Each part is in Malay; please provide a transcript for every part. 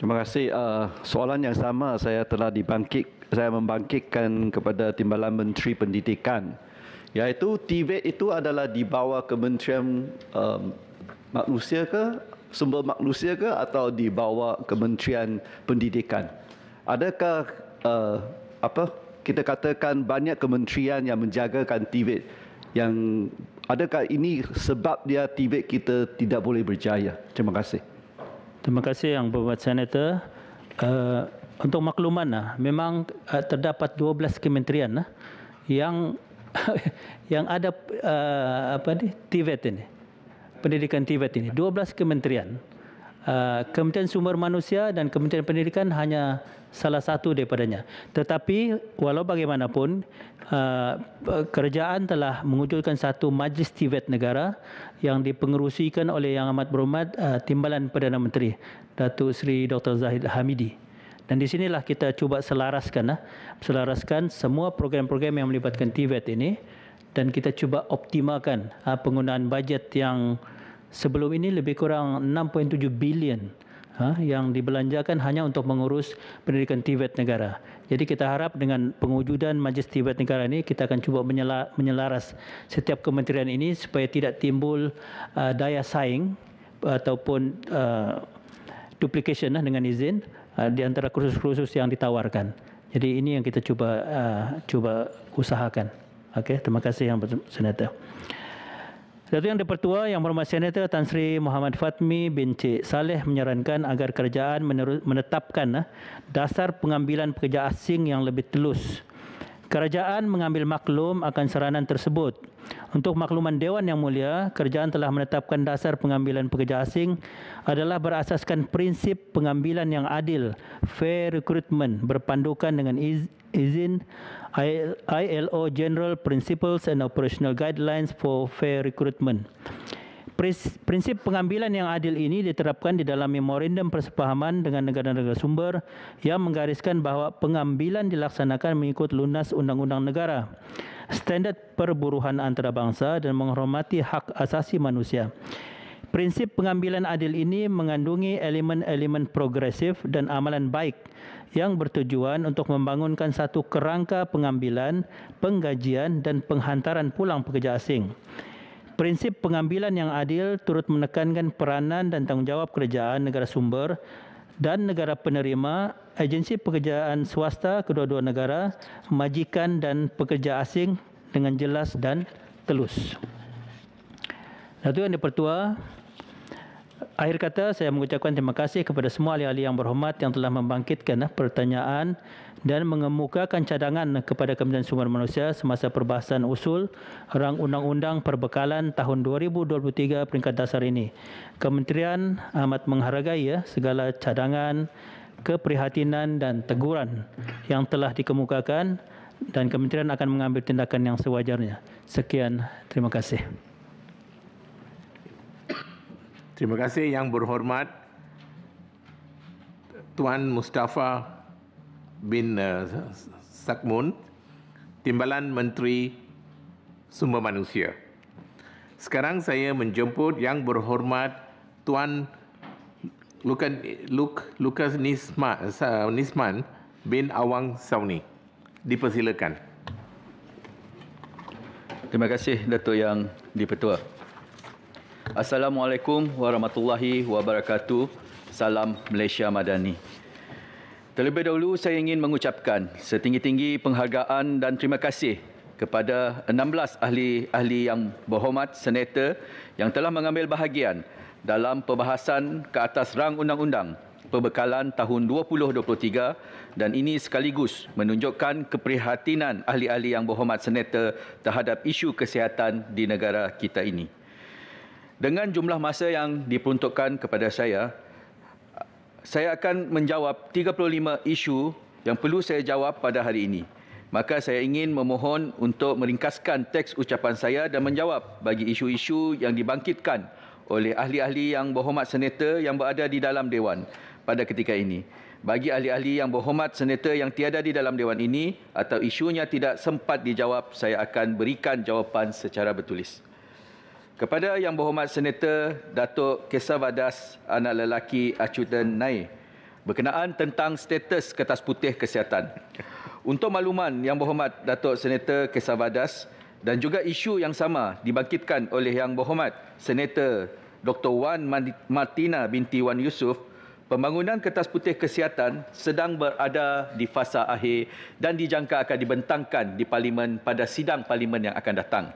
Terima kasih. Soalan yang sama saya membangkitkan kepada Timbalan Menteri Pendidikan, iaitu TVET itu adalah di bawah Kementerian Manusia ke, Sumber Manusia ke, atau di bawah Kementerian Pendidikan? Adakah kita katakan banyak kementerian yang menjagakan TVET, yang adakah ini sebab dia TVET kita tidak boleh berjaya? Terima kasih. Terima kasih Yang Berhormat Senator. Untuk makluman, memang terdapat 12 kementerian yang yang ada TVET ini, pendidikan TVET ini. 12 kementerian. Kementerian Sumber Manusia dan Kementerian Pendidikan hanya salah satu daripadanya. Tetapi walau bagaimanapun, kerajaan telah mewujudkan satu majlis TVET negara yang dipengerusikan oleh Yang Amat Berhormat Timbalan Perdana Menteri Datuk Seri Dr. Zahid Hamidi. Dan di sinilah kita cuba selaraskan semua program-program yang melibatkan TVET ini, dan kita cuba optimalkan penggunaan bajet yang sebelum ini lebih kurang 6.7 bilion yang dibelanjakan hanya untuk mengurus pendidikan TVET negara. Jadi kita harap dengan pengujudan Majlis TVET negara ini, kita akan cuba menyelaras setiap kementerian ini supaya tidak timbul daya saing ataupun duplication dengan izin di antara kursus-kursus yang ditawarkan. Jadi ini yang kita cuba usahakan. Okey, terima kasih Yang Senator. Satu yang dipertua, Yang Berhormat Senator Tan Sri Muhammad Fatmi bin Cik Saleh menyarankan agar kerajaan menetapkan dasar pengambilan pekerja asing yang lebih telus. Kerajaan mengambil maklum akan saranan tersebut. Untuk makluman Dewan Yang Mulia, kerajaan telah menetapkan dasar pengambilan pekerja asing adalah berasaskan prinsip pengambilan yang adil, fair recruitment, berpandukan dengan izin ILO General Principles and Operational Guidelines for Fair Recruitment. Prinsip pengambilan yang adil ini diterapkan di dalam memorandum persefahaman dengan negara-negara sumber yang menggariskan bahawa pengambilan dilaksanakan mengikut lunas undang-undang negara, standard perburuhan antarabangsa dan menghormati hak asasi manusia. Prinsip pengambilan adil ini mengandungi elemen-elemen progresif dan amalan baik yang bertujuan untuk membangunkan satu kerangka pengambilan, penggajian dan penghantaran pulang pekerja asing. Prinsip pengambilan yang adil turut menekankan peranan dan tanggungjawab kerajaan negara sumber dan negara penerima, agensi pekerjaan swasta kedua-dua negara, majikan dan pekerja asing dengan jelas dan telus. Satu yang dipertua, akhir kata saya mengucapkan terima kasih kepada semua ahli-ahli yang berhormat yang telah membangkitkan pertanyaan dan mengemukakan cadangan kepada Kementerian Sumber Manusia semasa perbahasan usul Rang Undang-Undang Perbekalan tahun 2023 peringkat dasar ini. Kementerian amat menghargai segala cadangan, keprihatinan dan teguran yang telah dikemukakan, dan Kementerian akan mengambil tindakan yang sewajarnya. Sekian, terima kasih. Terima kasih Yang Berhormat Tuan Mustafa bin Sakmun, Timbalan Menteri Sumber Manusia. Sekarang saya menjemput Yang Berhormat Tuan Lukas Nisman bin Awang Sauni. Dipersilakan. Terima kasih Datuk Yang Dipertua. Assalamualaikum warahmatullahi wabarakatuh. Salam Malaysia Madani. Terlebih dahulu saya ingin mengucapkan setinggi-tinggi penghargaan dan terima kasih kepada 16 ahli-ahli yang berhormat senator yang telah mengambil bahagian dalam perbahasan ke atas rang undang-undang perbekalan tahun 2023, dan ini sekaligus menunjukkan keprihatinan ahli-ahli yang berhormat senator terhadap isu kesihatan di negara kita ini. Dengan jumlah masa yang diperuntukkan kepada saya akan menjawab 35 isu yang perlu saya jawab pada hari ini. Maka saya ingin memohon untuk meringkaskan teks ucapan saya dan menjawab bagi isu-isu yang dibangkitkan oleh ahli-ahli yang berhormat senator yang berada di dalam Dewan pada ketika ini. Bagi ahli-ahli yang berhormat senator yang tiada di dalam Dewan ini atau isunya tidak sempat dijawab, saya akan berikan jawapan secara bertulis. Kepada Yang Berhormat Senator Datuk Kesavadas anak lelaki Achutan Nai, berkenaan tentang status kertas putih kesihatan. Untuk makluman Yang Berhormat Datuk Senator Kesavadas dan juga isu yang sama dibangkitkan oleh Yang Berhormat Senator Dr. Wan Martina binti Wan Yusof, pembangunan kertas putih kesihatan sedang berada di fasa akhir dan dijangka akan dibentangkan di Parlimen pada sidang Parlimen yang akan datang.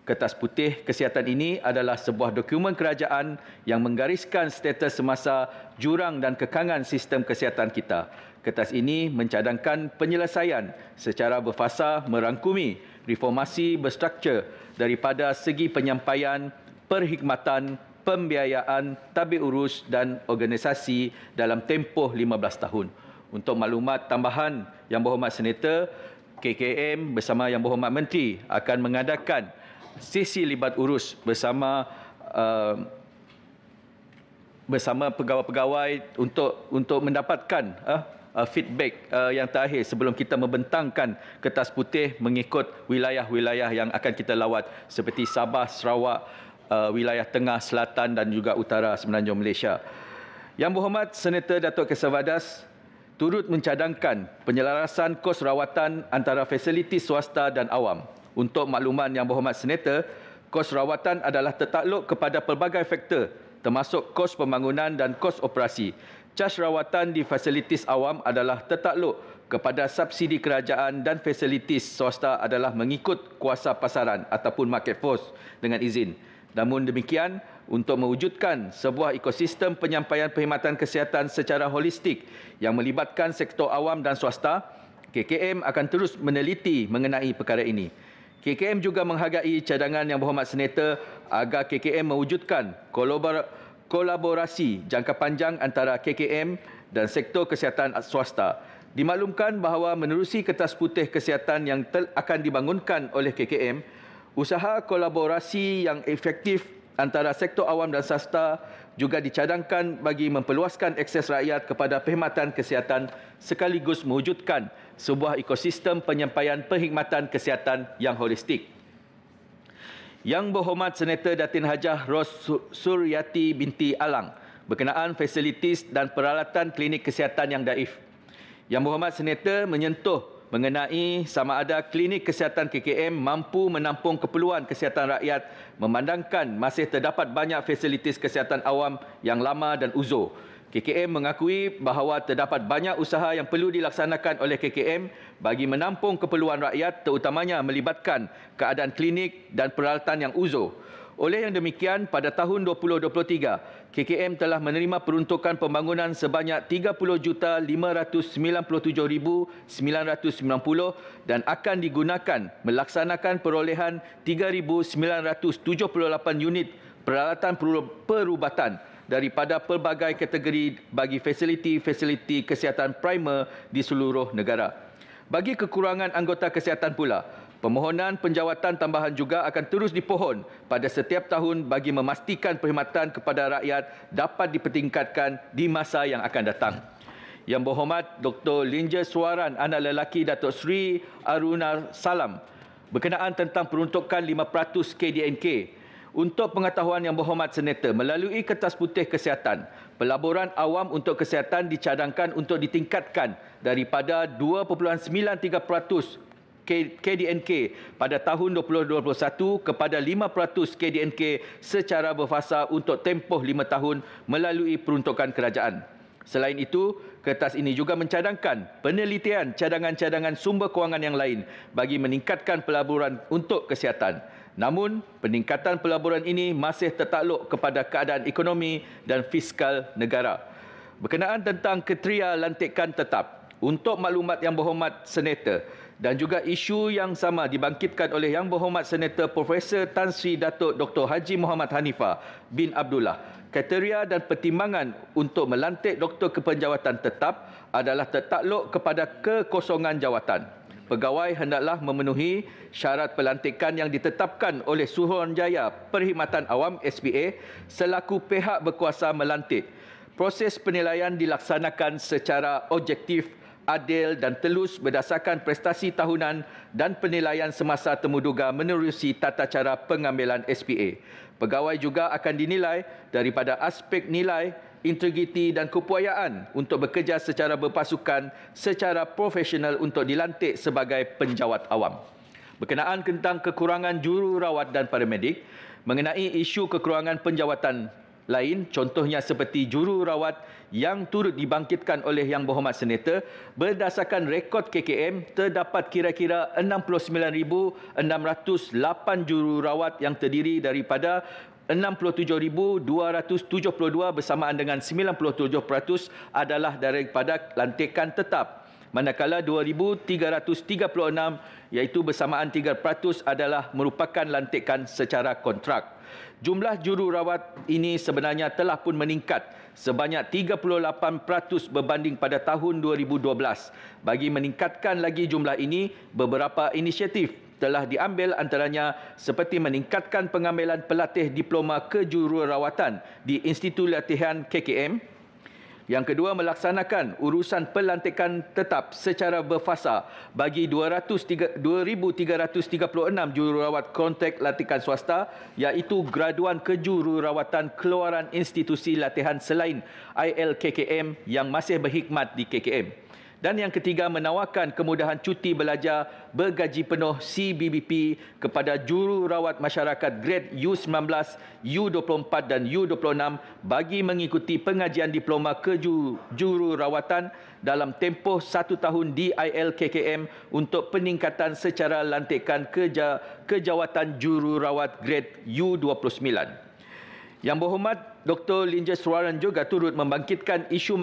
Kertas putih kesihatan ini adalah sebuah dokumen kerajaan yang menggariskan status semasa jurang dan kekangan sistem kesihatan kita. Kertas ini mencadangkan penyelesaian secara berfasa merangkumi reformasi berstruktur daripada segi penyampaian, perkhidmatan, pembiayaan, tabir urus dan organisasi dalam tempoh 15 tahun. Untuk maklumat tambahan Yang Berhormat Senator, KKM bersama Yang Berhormat Menteri akan mengadakan sesi libat urus bersama pegawai-pegawai untuk mendapatkan feedback yang terakhir sebelum kita membentangkan kertas putih mengikut wilayah-wilayah yang akan kita lawat seperti Sabah, Sarawak, wilayah tengah, selatan dan juga utara Semenanjung Malaysia. Yang Berhormat Senator Datuk Kesavadas turut mencadangkan penyelarasan kos rawatan antara fasiliti swasta dan awam. Untuk makluman Yang Berhormat Senator, kos rawatan adalah tertakluk kepada pelbagai faktor termasuk kos pembangunan dan kos operasi. Caj rawatan di fasilitis awam adalah tertakluk kepada subsidi kerajaan dan fasilitis swasta adalah mengikut kuasa pasaran ataupun market force dengan izin. Namun demikian, untuk mewujudkan sebuah ekosistem penyampaian perkhidmatan kesihatan secara holistik yang melibatkan sektor awam dan swasta, KKM akan terus meneliti mengenai perkara ini. KKM juga menghargai cadangan Yang Berhormat Senator agar KKM mewujudkan kolaborasi jangka panjang antara KKM dan sektor kesihatan swasta. Dimaklumkan bahawa menerusi kertas putih kesihatan yang akan dibangunkan oleh KKM, usaha kolaborasi yang efektif antara sektor awam dan swasta juga dicadangkan bagi memperluaskan akses rakyat kepada perkhidmatan kesihatan sekaligus mewujudkan sebuah ekosistem penyampaian perkhidmatan kesihatan yang holistik. Yang Berhormat Senator Datin Hajah Ros Suryati binti Alang berkenaan fasilitis dan peralatan klinik kesihatan yang daif. Yang Berhormat Senator menyentuh mengenai sama ada klinik kesihatan KKM mampu menampung keperluan kesihatan rakyat memandangkan masih terdapat banyak fasilitis kesihatan awam yang lama dan uzur. KKM mengakui bahawa terdapat banyak usaha yang perlu dilaksanakan oleh KKM bagi menampung keperluan rakyat terutamanya melibatkan keadaan klinik dan peralatan yang uzur. Oleh yang demikian, pada tahun 2023, KKM telah menerima peruntukan pembangunan sebanyak 30,597,990 dan akan digunakan melaksanakan perolehan 3,978 unit peralatan perubatan daripada pelbagai kategori bagi fasiliti-fasiliti kesihatan primer di seluruh negara. Bagi kekurangan anggota kesihatan pula, permohonan penjawatan tambahan juga akan terus dipohon pada setiap tahun bagi memastikan perkhidmatan kepada rakyat dapat dipertingkatkan di masa yang akan datang. Yang Berhormat Dr. Linja Suaran, anak lelaki Datuk Seri Aruna Salam berkenaan tentang peruntukan 5% KDNK. Untuk pengetahuan Yang Berhormat Senator, melalui kertas putih kesihatan, pelaburan awam untuk kesihatan dicadangkan untuk ditingkatkan daripada 2.93% KDNK pada tahun 2021 kepada 5% KDNK secara berfasa untuk tempoh 5 tahun melalui peruntukan kerajaan. Selain itu, kertas ini juga mencadangkan penelitian cadangan-cadangan sumber kewangan yang lain bagi meningkatkan pelaburan untuk kesihatan. Namun, peningkatan pelaburan ini masih tertakluk kepada keadaan ekonomi dan fiskal negara. Berkenaan tentang kriteria lantikan tetap, untuk maklumat Yang Berhormat Senator dan juga isu yang sama dibangkitkan oleh Yang Berhormat Senator Profesor Tan Sri Datuk Dr. Haji Muhammad Hanifah bin Abdullah, kriteria dan pertimbangan untuk melantik doktor ke penjawatan tetap adalah tertakluk kepada kekosongan jawatan. Pegawai hendaklah memenuhi syarat pelantikan yang ditetapkan oleh Suruhanjaya Perkhidmatan Awam SPA selaku pihak berkuasa melantik. Proses penilaian dilaksanakan secara objektif, adil dan telus berdasarkan prestasi tahunan dan penilaian semasa temuduga menerusi tata cara pengambilan SPA. Pegawai juga akan dinilai daripada aspek nilai, integriti dan keupayaan untuk bekerja secara berpasukan secara profesional untuk dilantik sebagai penjawat awam. Berkenaan tentang kekurangan jururawat dan paramedik, mengenai isu kekurangan penjawatan lain, contohnya seperti jururawat yang turut dibangkitkan oleh Yang Berhormat Senator, berdasarkan rekod KKM, terdapat kira-kira 69,608 jururawat yang terdiri daripada 67,272 bersamaan dengan 97% adalah daripada lantikan tetap. Manakala 2,336 iaitu bersamaan 3% adalah merupakan lantikan secara kontrak. Jumlah jururawat ini sebenarnya telah pun meningkat sebanyak 38% berbanding pada tahun 2012. Bagi meningkatkan lagi jumlah ini, beberapa inisiatif telah diambil, antaranya seperti meningkatkan pengambilan pelatih diploma kejururawatan di Institut Latihan KKM. Yang kedua, melaksanakan urusan pelantikan tetap secara berfasa bagi 2,336 jururawat kontrak latihan swasta, iaitu graduan kejururawatan keluaran institusi latihan selain ILKKM yang masih berkhidmat di KKM. Dan yang ketiga, menawarkan kemudahan cuti belajar bergaji penuh CBBP kepada jururawat masyarakat grade U19, U24 dan U26 bagi mengikuti pengajian diploma kejururawatan dalam tempoh 1 tahun di ILKKM untuk peningkatan secara lantikan kejawatan jururawat grade U29. Yang Berhormat Dr. Linjes Suaran juga turut membangkitkan isu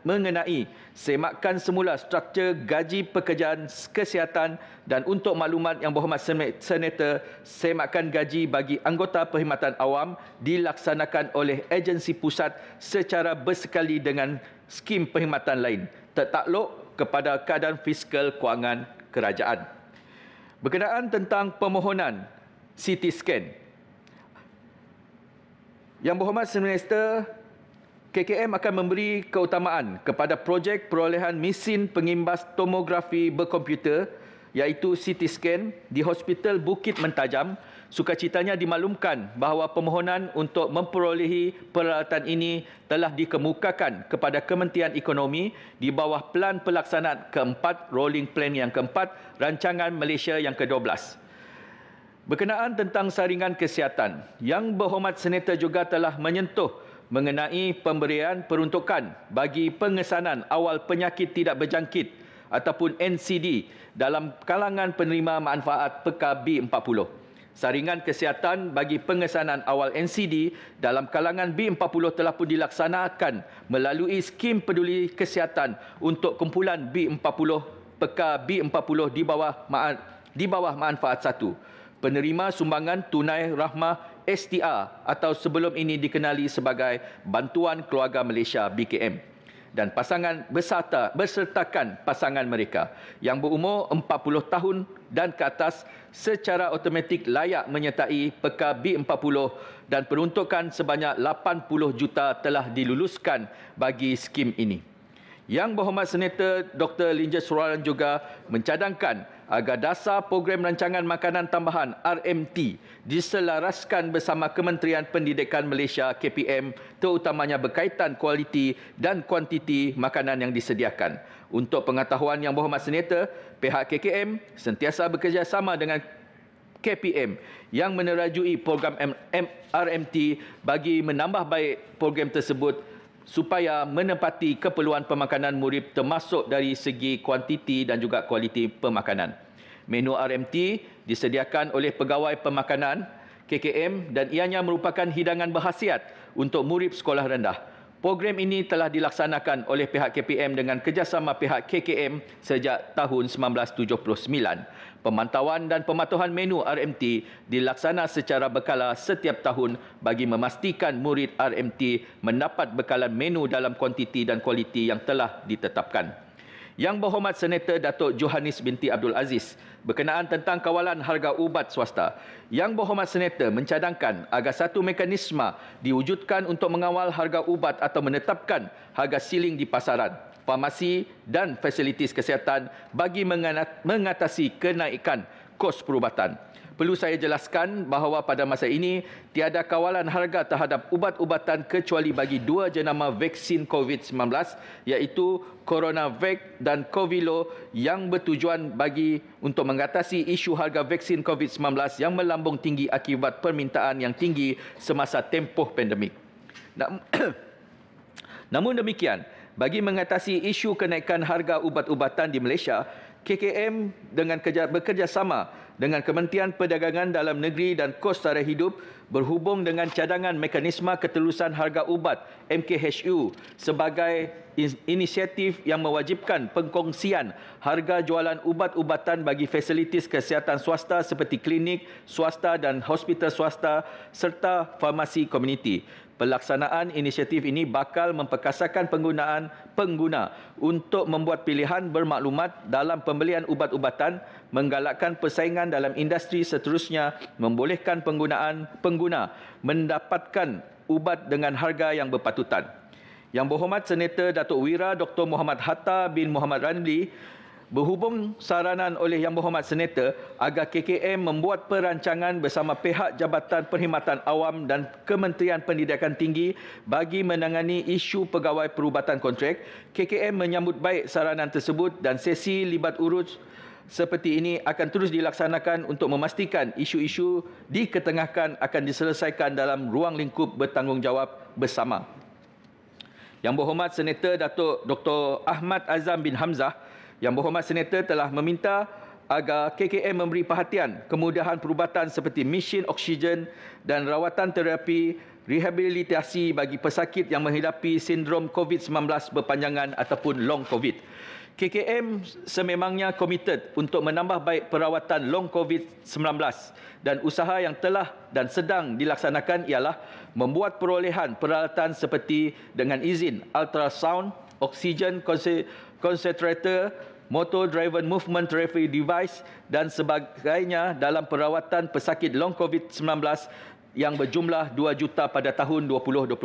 mengenai semakan semula struktur gaji pekerjaan kesihatan, dan untuk maklumat Yang Berhormat Senator, semakan gaji bagi anggota perkhidmatan awam dilaksanakan oleh agensi pusat secara bersekali dengan skim perkhidmatan lain, tertakluk kepada keadaan fiskal kewangan kerajaan. Berkenaan tentang permohonan CT scan, Yang Berhormat Senator, KKM akan memberi keutamaan kepada projek perolehan mesin pengimbas tomografi berkomputer iaitu CT scan di Hospital Bukit Mentajam. Sukacitanya dimaklumkan bahawa permohonan untuk memperolehi peralatan ini telah dikemukakan kepada Kementerian Ekonomi di bawah Pelan Pelaksanaan keempat, Rolling Plan yang keempat, Rancangan Malaysia yang ke-12. Berkenaan tentang saringan kesihatan, Yang Berhormat Senator juga telah menyentuh mengenai pemberian peruntukan bagi pengesanan awal penyakit tidak berjangkit ataupun NCD dalam kalangan penerima manfaat PKB 40. Saringan kesihatan bagi pengesanan awal NCD dalam kalangan B40 telah pun dilaksanakan melalui skim peduli kesihatan untuk kumpulan B40 PKB40 di bawah manfaat 1. Penerima sumbangan tunai rahmah STR atau sebelum ini dikenali sebagai Bantuan Keluarga Malaysia BKM, dan pasangan bersertakan pasangan mereka yang berumur 40 tahun dan ke atas secara automatik layak menyertai PKB 40, dan peruntukan sebanyak 80 juta telah diluluskan bagi skim ini. Yang Berhormat Senator Dr. Linjes Suaran juga mencadangkan agar dasar program rancangan makanan tambahan RMT diselaraskan bersama Kementerian Pendidikan Malaysia KPM, terutamanya berkaitan kualiti dan kuantiti makanan yang disediakan. Untuk pengetahuan Yang Berhormat Senator, pihak KKM sentiasa bekerjasama dengan KPM yang menerajui program RMT bagi menambah baik program tersebut supaya menepati keperluan pemakanan murid termasuk dari segi kuantiti dan juga kualiti pemakanan. Menu RMT disediakan oleh pegawai pemakanan KKM dan ianya merupakan hidangan berkhasiat untuk murid sekolah rendah. Program ini telah dilaksanakan oleh pihak KPM dengan kerjasama pihak KKM sejak tahun 1979. Pemantauan dan pematuhan menu RMT dilaksana secara berkala setiap tahun bagi memastikan murid RMT mendapat bekalan menu dalam kuantiti dan kualiti yang telah ditetapkan. Yang Berhormat Senator Datuk Johannes binti Abdul Aziz, berkenaan tentang kawalan harga ubat swasta, Yang Berhormat Senator mencadangkan agar satu mekanisme diwujudkan untuk mengawal harga ubat atau menetapkan harga siling di pasaran, farmasi dan fasilitis kesihatan bagi mengatasi kenaikan kos perubatan. Perlu saya jelaskan bahawa pada masa ini tiada kawalan harga terhadap ubat-ubatan kecuali bagi dua jenama vaksin COVID-19 iaitu CoronaVac dan Covilo yang bertujuan bagi untuk mengatasi isu harga vaksin COVID-19 yang melambung tinggi akibat permintaan yang tinggi semasa tempoh pandemik. Namun demikian, bagi mengatasi isu kenaikan harga ubat-ubatan di Malaysia, KKM dengan bekerjasama dengan Kementerian Perdagangan Dalam Negeri dan Kos Tarikh Hidup berhubung dengan cadangan mekanisme ketelusan harga ubat MKHU sebagai inisiatif yang mewajibkan pengkongsian harga jualan ubat-ubatan bagi fasilitis kesihatan swasta seperti klinik swasta dan hospital swasta serta farmasi komuniti. Pelaksanaan inisiatif ini bakal memperkasakan pengguna untuk membuat pilihan bermaklumat dalam pembelian ubat-ubatan, menggalakkan persaingan dalam industri seterusnya, membolehkan pengguna mendapatkan ubat dengan harga yang berpatutan. Yang Berhormat Senator Datuk Wira Dr. Muhammad Hatta bin Muhammad Ramli berhubung saranan oleh Yang Berhormat Senator agar KKM membuat perancangan bersama pihak Jabatan Perkhidmatan Awam dan Kementerian Pendidikan Tinggi bagi menangani isu pegawai perubatan kontrak. KKM menyambut baik saranan tersebut dan sesi libat urus seperti ini akan terus dilaksanakan untuk memastikan isu-isu diketengahkan akan diselesaikan dalam ruang lingkup bertanggungjawab bersama. Yang Berhormat Senator Datuk Dr. Ahmad Azam bin Hamzah, Yang Berhormat Senator telah meminta agar KKM memberi perhatian kemudahan perubatan seperti mesin oksigen dan rawatan terapi rehabilitasi bagi pesakit yang menghidapi sindrom COVID-19 berpanjangan ataupun long COVID. KKM sememangnya komited untuk menambah baik perawatan long COVID-19 dan usaha yang telah dan sedang dilaksanakan ialah membuat perolehan peralatan seperti dengan izin ultrasound, oksigen concentrator, motor driven movement therapy device dan sebagainya dalam perawatan pesakit long COVID-19 yang berjumlah 2 juta pada tahun 2022.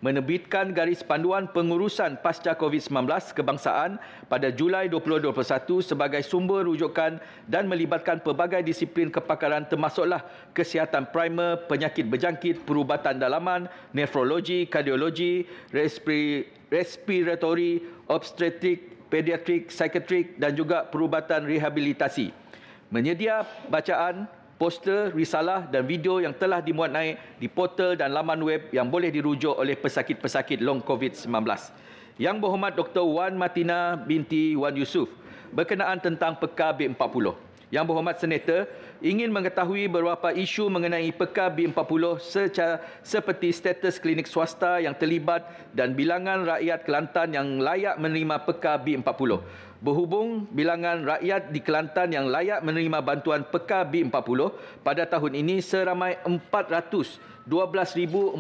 Menerbitkan garis panduan pengurusan pasca COVID-19 kebangsaan pada Julai 2021 sebagai sumber rujukan dan melibatkan pelbagai disiplin kepakaran termasuklah kesihatan primer, penyakit berjangkit, perubatan dalaman, nefrologi, kardiologi, respiratory, obstetrik, pediatrik, psikiatrik dan juga perubatan rehabilitasi. Menyedia bacaan, poster, risalah dan video yang telah dimuat naik di portal dan laman web yang boleh dirujuk oleh pesakit-pesakit long COVID-19. Yang Berhormat Dr. Wan Martina binti Wan Yusof berkenaan tentang Peka B40. Yang Berhormat Senator ingin mengetahui beberapa isu mengenai Peka B40 seperti status klinik swasta yang terlibat dan bilangan rakyat Kelantan yang layak menerima Peka B40. Berhubung bilangan rakyat di Kelantan yang layak menerima bantuan Peka B40 pada tahun ini seramai 412,472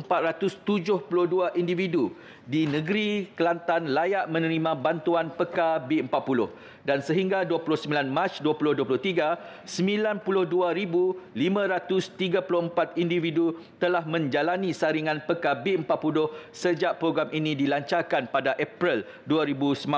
individu di negeri Kelantan layak menerima bantuan Peka B40 dan sehingga 29 Mac 2023 92,534 individu telah menjalani saringan Peka B40 sejak program ini dilancarkan pada April 2019.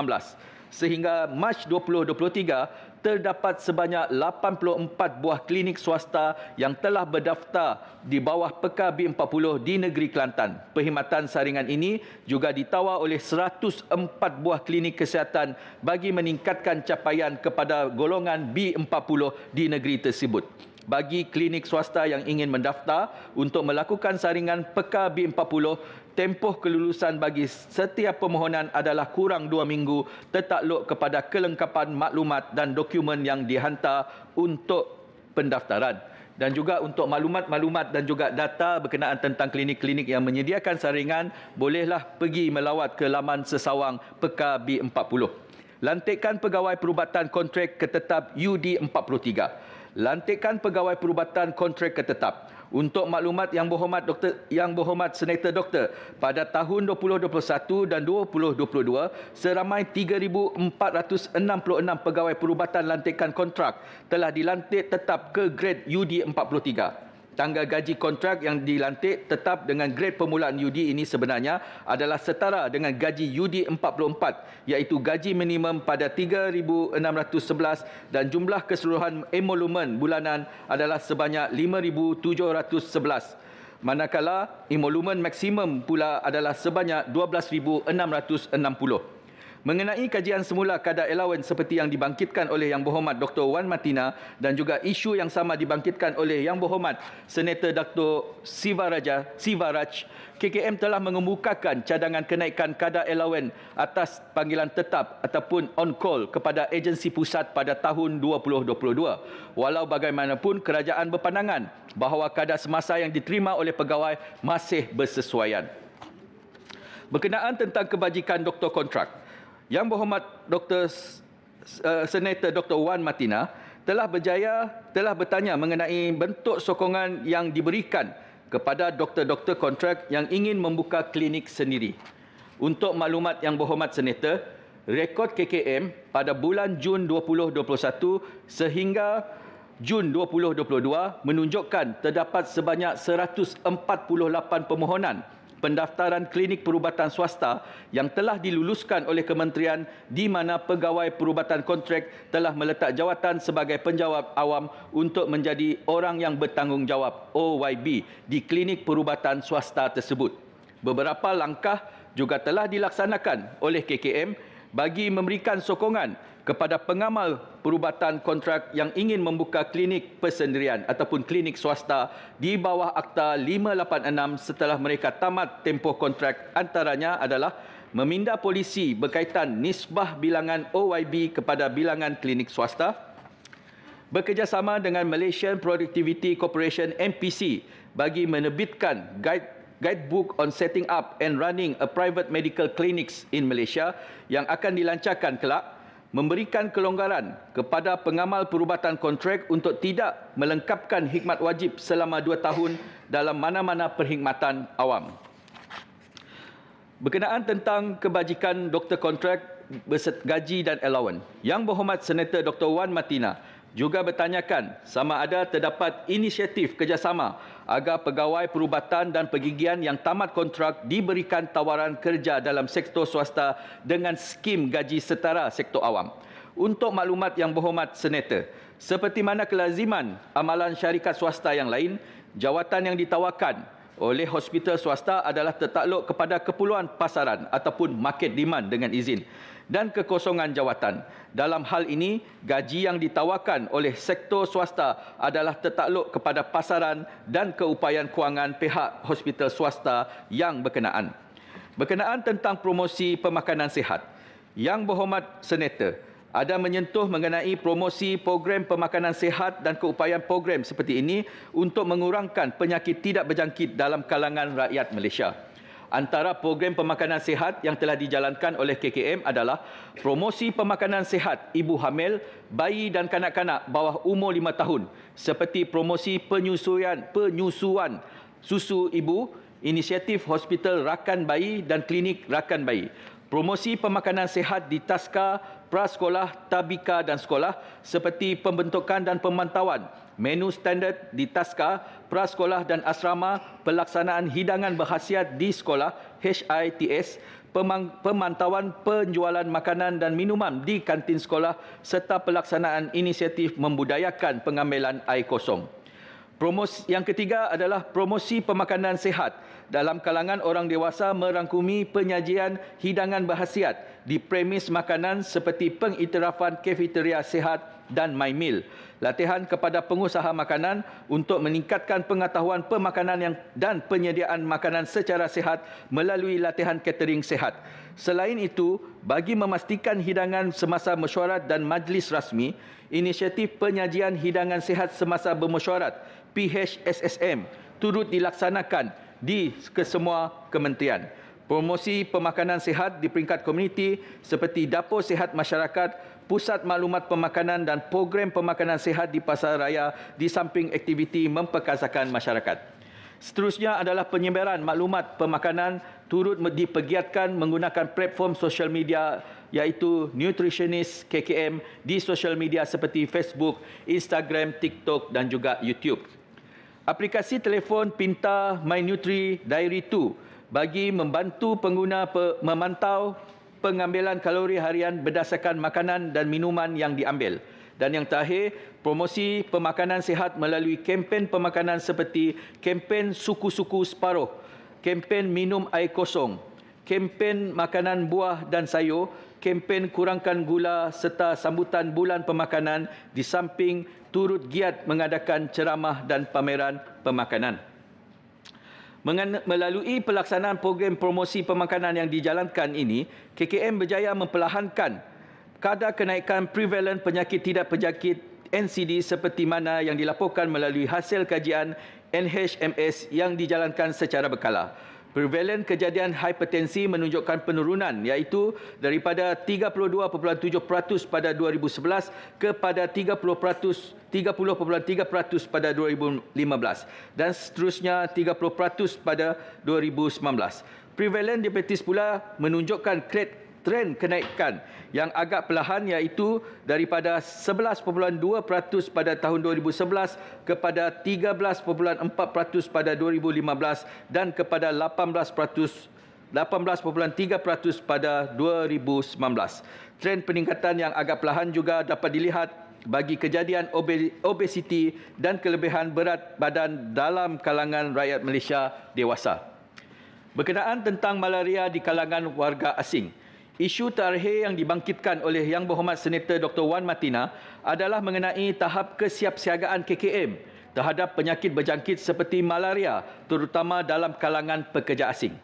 Sehingga Mac 2023, terdapat sebanyak 84 buah klinik swasta yang telah berdaftar di bawah Peka B40 di negeri Kelantan. Perkhidmatan saringan ini juga ditawar oleh 104 buah klinik kesihatan bagi meningkatkan capaian kepada golongan B40 di negeri tersebut. Bagi klinik swasta yang ingin mendaftar untuk melakukan saringan Peka B40, tempoh kelulusan bagi setiap permohonan adalah kurang 2 minggu tertakluk kepada kelengkapan maklumat dan dokumen yang dihantar untuk pendaftaran. Dan juga untuk maklumat-maklumat dan juga data berkenaan tentang klinik-klinik yang menyediakan saringan, bolehlah pergi melawat ke laman sesawang Peka B40. Lantikan Pegawai Perubatan Kontrak Ketetap UD43. Lantikan Pegawai Perubatan Kontrak Ketetap. Untuk maklumat Yang Berhormat Senator Doktor, pada tahun 2021 dan 2022, seramai 3,466 pegawai perubatan lantikan kontrak telah dilantik tetap ke grade UD43. tangga gaji kontrak yang dilantik tetap dengan grade permulaan UD ini sebenarnya adalah setara dengan gaji UD 44, iaitu gaji minimum pada 3,611 dan jumlah keseluruhan emolumen bulanan adalah sebanyak 5,711. Manakala emolumen maksimum pula adalah sebanyak 12,660. Mengenai kajian semula kadar allowance seperti yang dibangkitkan oleh Yang Berhormat Dr. Wan Matina dan juga isu yang sama dibangkitkan oleh Yang Berhormat Senator Dr. Sivaraj, KKM telah mengemukakan cadangan kenaikan kadar allowance atas panggilan tetap ataupun on call kepada agensi pusat pada tahun 2022. Walau bagaimanapun, kerajaan berpandangan bahawa kadar semasa yang diterima oleh pegawai masih bersesuaian. Berkenaan tentang kebajikan doktor kontrak, Yang Berhormat Senator Dr. Wan Matina telah bertanya mengenai bentuk sokongan yang diberikan kepada doktor-doktor kontrak yang ingin membuka klinik sendiri. Untuk maklumat Yang Berhormat Senator, rekod KKM pada bulan Jun 2021 sehingga Jun 2022 menunjukkan terdapat sebanyak 148 permohonan pendaftaran klinik perubatan swasta yang telah diluluskan oleh kementerian di mana pegawai perubatan kontrak telah meletak jawatan sebagai penjawat awam untuk menjadi orang yang bertanggungjawab OYB di klinik perubatan swasta tersebut. Beberapa langkah juga telah dilaksanakan oleh KKM bagi memberikan sokongan kepada pengamal perubatan kontrak yang ingin membuka klinik persendirian ataupun klinik swasta di bawah Akta 586 setelah mereka tamat tempoh kontrak, antaranya adalah meminda polisi berkaitan nisbah bilangan OYB kepada bilangan klinik swasta, bekerjasama dengan Malaysian Productivity Corporation MPC bagi menerbitkan guidebook on setting up and running a private medical clinics in Malaysia yang akan dilancarkan kelak, memberikan kelonggaran kepada pengamal perubatan kontrak untuk tidak melengkapkan khidmat wajib selama 2 tahun dalam mana-mana perkhidmatan awam. Berkenaan tentang kebajikan doktor kontrak gaji dan allowance, Yang Berhormat Senator Dr. Wan Matina juga bertanyakan sama ada terdapat inisiatif kerjasama agar pegawai perubatan dan pergigian yang tamat kontrak diberikan tawaran kerja dalam sektor swasta dengan skim gaji setara sektor awam. Untuk maklumat Yang Berhormat Senator, seperti mana kelaziman amalan syarikat swasta yang lain, jawatan yang ditawarkan oleh hospital swasta adalah tertakluk kepada keperluan pasaran ataupun market demand dengan izin dan kekosongan jawatan. Dalam hal ini, gaji yang ditawarkan oleh sektor swasta adalah tertakluk kepada pasaran dan keupayaan kewangan pihak hospital swasta yang berkenaan. Berkenaan tentang promosi pemakanan sihat, Yang Berhormat Senator ada menyentuh mengenai promosi program pemakanan sihat dan keupayaan program seperti ini untuk mengurangkan penyakit tidak berjangkit dalam kalangan rakyat Malaysia. Antara program pemakanan sihat yang telah dijalankan oleh KKM adalah promosi pemakanan sihat ibu hamil, bayi dan kanak-kanak bawah umur 5 tahun seperti promosi penyusuan susu ibu, inisiatif hospital rakan bayi dan klinik rakan bayi. Promosi pemakanan sihat di taska, prasekolah, tabika dan sekolah seperti pembentukan dan pemantauan menu standard di taska, prasekolah dan asrama, pelaksanaan hidangan berkhasiat di sekolah HITS, pemantauan penjualan makanan dan minuman di kantin sekolah serta pelaksanaan inisiatif membudayakan pengambilan air kosong. Promosi yang ketiga adalah promosi pemakanan sihat dalam kalangan orang dewasa merangkumi penyajian hidangan berkhasiat di premis makanan seperti pengiktirafan kafeteria sihat dan My Meal. Latihan kepada pengusaha makanan untuk meningkatkan pengetahuan pemakanan dan penyediaan makanan secara sihat melalui latihan catering sihat. Selain itu, bagi memastikan hidangan semasa mesyuarat dan majlis rasmi, inisiatif penyajian hidangan sihat semasa bermesyuarat PHSSM turut dilaksanakan di kesemua kementerian. Promosi pemakanan sihat di peringkat komuniti seperti dapur sihat masyarakat, pusat maklumat pemakanan dan program pemakanan sihat di pasar raya di samping aktiviti memperkasakan masyarakat. Seterusnya adalah penyebaran maklumat pemakanan turut dipergiatkan menggunakan platform sosial media iaitu Nutritionist KKM di sosial media seperti Facebook, Instagram, TikTok dan juga YouTube. Aplikasi telefon pintar MyNutri Diary 2 bagi membantu pengguna memantau pengambilan kalori harian berdasarkan makanan dan minuman yang diambil. Dan yang terakhir, promosi pemakanan sihat melalui kempen pemakanan seperti kempen suku-suku separuh, kempen minum air kosong, kempen makanan buah dan sayur, kempen kurangkan gula serta sambutan bulan pemakanan di samping turut giat mengadakan ceramah dan pameran pemakanan. Melalui pelaksanaan program promosi pemakanan yang dijalankan ini, KKM berjaya memperlahankan kadar kenaikan prevalen penyakit tidak berjangkit NCD seperti mana yang dilaporkan melalui hasil kajian NHMS yang dijalankan secara berkala. Prevalen kejadian hipertensi menunjukkan penurunan iaitu daripada 32.7% pada 2011 kepada 30.3% pada 2015 dan seterusnya 30% pada 2019. Prevalen diabetes pula menunjukkan tren kenaikan yang agak perlahan iaitu daripada 11.2% pada tahun 2011 kepada 13.4% pada 2015 dan kepada 18.3% pada 2019. Tren peningkatan yang agak perlahan juga dapat dilihat bagi kejadian obesiti dan kelebihan berat badan dalam kalangan rakyat Malaysia dewasa. Berkenaan tentang malaria di kalangan warga asing, isu terakhir yang dibangkitkan oleh Yang Berhormat Senator Dr. Wan Matina adalah mengenai tahap kesiapsiagaan KKM terhadap penyakit berjangkit seperti malaria, terutama dalam kalangan pekerja asing.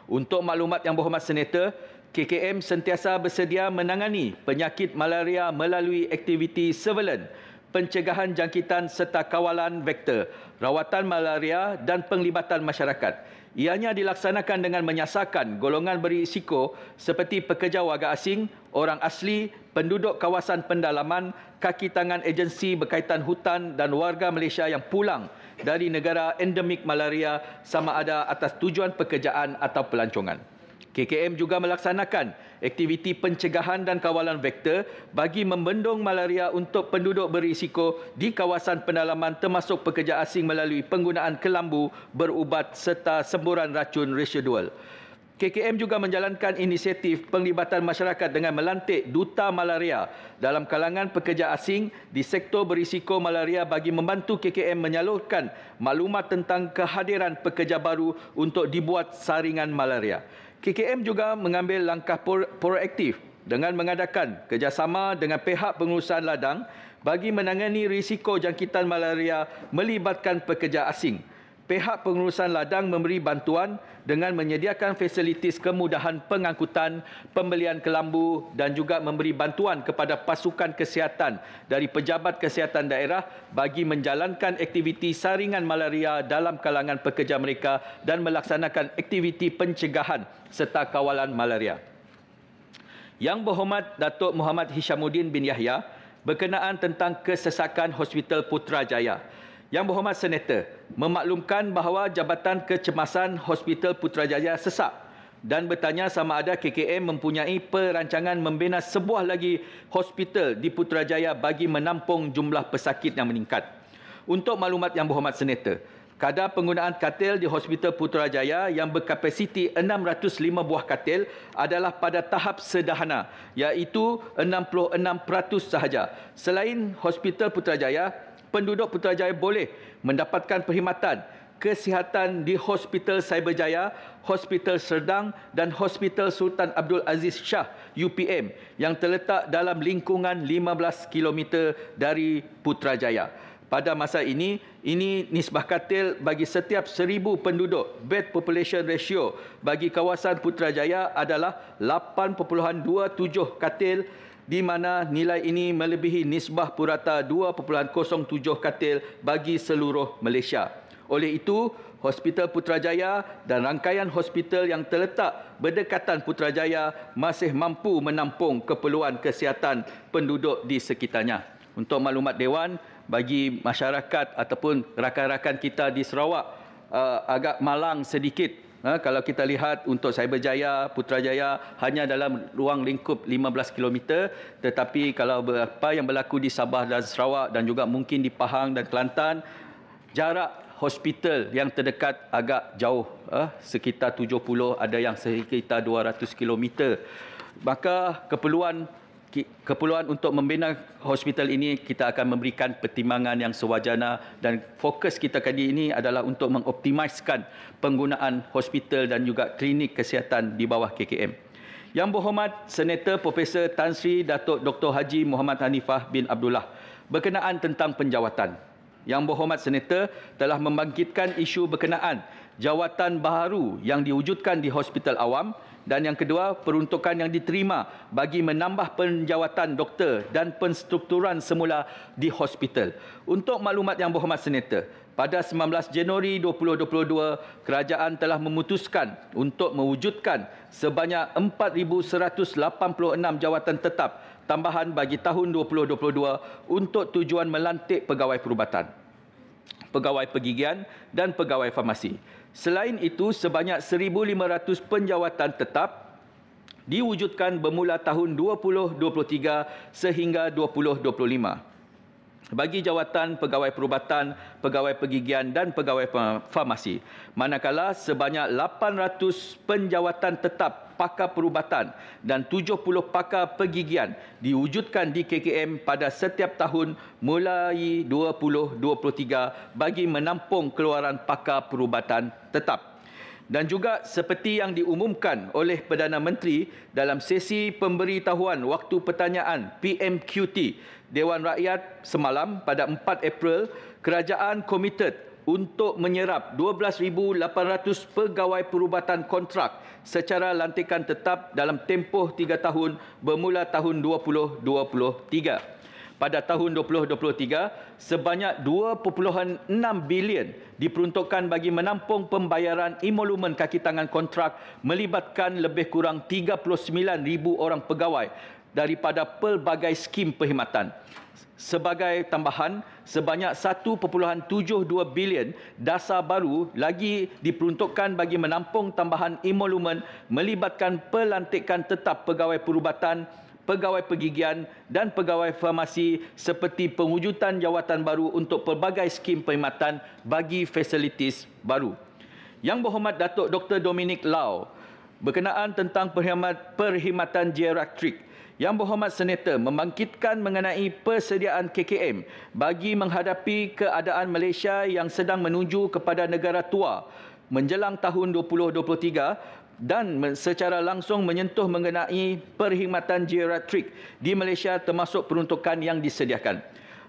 Untuk maklumat Yang Berhormat Senator, KKM sentiasa bersedia menangani penyakit malaria melalui aktiviti surveillance, pencegahan jangkitan serta kawalan vektor, rawatan malaria dan penglibatan masyarakat. Ianya dilaksanakan dengan menyasarkan golongan berisiko seperti pekerja warga asing, orang asli, penduduk kawasan pendalaman, kaki tangan agensi berkaitan hutan dan warga Malaysia yang pulang dari negara endemik malaria sama ada atas tujuan pekerjaan atau pelancongan. KKM juga melaksanakan aktiviti pencegahan dan kawalan vektor bagi membendung malaria untuk penduduk berisiko di kawasan pendalaman termasuk pekerja asing melalui penggunaan kelambu berubat serta semburan racun residual. KKM juga menjalankan inisiatif penglibatan masyarakat dengan melantik duta malaria dalam kalangan pekerja asing di sektor berisiko malaria bagi membantu KKM menyalurkan maklumat tentang kehadiran pekerja baru untuk dibuat saringan malaria. KKM juga mengambil langkah proaktif dengan mengadakan kerjasama dengan pihak pengurusan ladang bagi menangani risiko jangkitan malaria melibatkan pekerja asing. Pihak pengurusan ladang memberi bantuan dengan menyediakan fasilitis kemudahan pengangkutan, pembelian kelambu dan juga memberi bantuan kepada pasukan kesihatan dari pejabat kesihatan daerah bagi menjalankan aktiviti saringan malaria dalam kalangan pekerja mereka dan melaksanakan aktiviti pencegahan serta kawalan malaria. Yang Berhormat Datuk Muhammad Hishamuddin bin Yahya berkenaan tentang kesesakan Hospital Putrajaya. Yang Berhormat Senator memaklumkan bahawa Jabatan Kecemasan Hospital Putrajaya sesak dan bertanya sama ada KKM mempunyai perancangan membina sebuah lagi hospital di Putrajaya bagi menampung jumlah pesakit yang meningkat. Untuk maklumat Yang Berhormat Senator, kadar penggunaan katil di Hospital Putrajaya yang berkapasiti 605 buah katil adalah pada tahap sederhana iaitu 66% sahaja. Selain Hospital Putrajaya, penduduk Putrajaya boleh mendapatkan perkhidmatan kesihatan di Hospital Cyberjaya, Hospital Serdang dan Hospital Sultan Abdul Aziz Shah UPM yang terletak dalam lingkungan 15 km dari Putrajaya. Pada masa ini nisbah katil bagi setiap 1,000 penduduk, bed population ratio bagi kawasan Putrajaya adalah 8.27 katil di mana nilai ini melebihi nisbah purata 2.07 katil bagi seluruh Malaysia. Oleh itu, Hospital Putrajaya dan rangkaian hospital yang terletak berdekatan Putrajaya masih mampu menampung keperluan kesihatan penduduk di sekitarnya. Untuk maklumat Dewan, bagi masyarakat ataupun rakan-rakan kita di Sarawak agak malang sedikit. Kalau kita lihat untuk Cyberjaya, Putrajaya hanya dalam ruang lingkup 15 km, tetapi kalau apa yang berlaku di Sabah dan Sarawak dan juga mungkin di Pahang dan Kelantan, jarak hospital yang terdekat agak jauh, sekitar 70, ada yang sekitar 200 km. Maka keperluan untuk membina hospital ini kita akan memberikan pertimbangan yang sewajarnya, dan fokus kita kali ini adalah untuk mengoptimiskan penggunaan hospital dan juga klinik kesihatan di bawah KKM. Yang berhormat Senator Profesor Tan Sri Datuk Dr. Haji Muhammad Hanifah bin Abdullah, berkenaan tentang penjawatan. Yang berhormat Senator telah membangkitkan isu berkenaan jawatan baharu yang diwujudkan di hospital awam, dan yang kedua, peruntukan yang diterima bagi menambah penjawatan doktor dan penstrukturan semula di hospital. Untuk maklumat yang berhormat Senator, pada 19 Januari 2022, kerajaan telah memutuskan untuk mewujudkan sebanyak 4,186 jawatan tetap tambahan bagi tahun 2022 untuk tujuan melantik pegawai perubatan, pegawai pergigian dan pegawai farmasi. Selain itu, sebanyak 1,500 penjawatan tetap diwujudkan bermula tahun 2023 sehingga 2025 bagi jawatan pegawai perubatan, pegawai pergigian dan pegawai farmasi. Manakala sebanyak 800 penjawatan tetap pakar perubatan dan 70 pakar pergigian diwujudkan di KKM pada setiap tahun mulai 2023 bagi menampung keluaran pakar perubatan tetap. Dan juga seperti yang diumumkan oleh Perdana Menteri dalam sesi pemberitahuan waktu pertanyaan PMQT Dewan Rakyat semalam pada 4 April, kerajaan komited untuk menyerap 12,800 pegawai perubatan kontrak secara lantikan tetap dalam tempoh 3 tahun bermula tahun 2023. Pada tahun 2023, sebanyak 2.6 bilion diperuntukkan bagi menampung pembayaran emolumen kaki tangan kontrak melibatkan lebih kurang 39,000 orang pegawai daripada pelbagai skim perkhidmatan. Sebagai tambahan, sebanyak 1.72 bilion dasar baru lagi diperuntukkan bagi menampung tambahan emolumen melibatkan pelantikan tetap pegawai perubatan, pegawai pergigian dan pegawai farmasi seperti pewujudan jawatan baru untuk pelbagai skim perkhidmatan bagi fasilitis baru. Yang berhormat Datuk Dr. Dominic Lau, berkenaan tentang perkhidmatan geriatrik. Yang berhormat Senator membangkitkan mengenai persediaan KKM bagi menghadapi keadaan Malaysia yang sedang menuju kepada negara tua menjelang tahun 2023, dan secara langsung menyentuh mengenai perkhidmatan geriatrik di Malaysia termasuk peruntukan yang disediakan.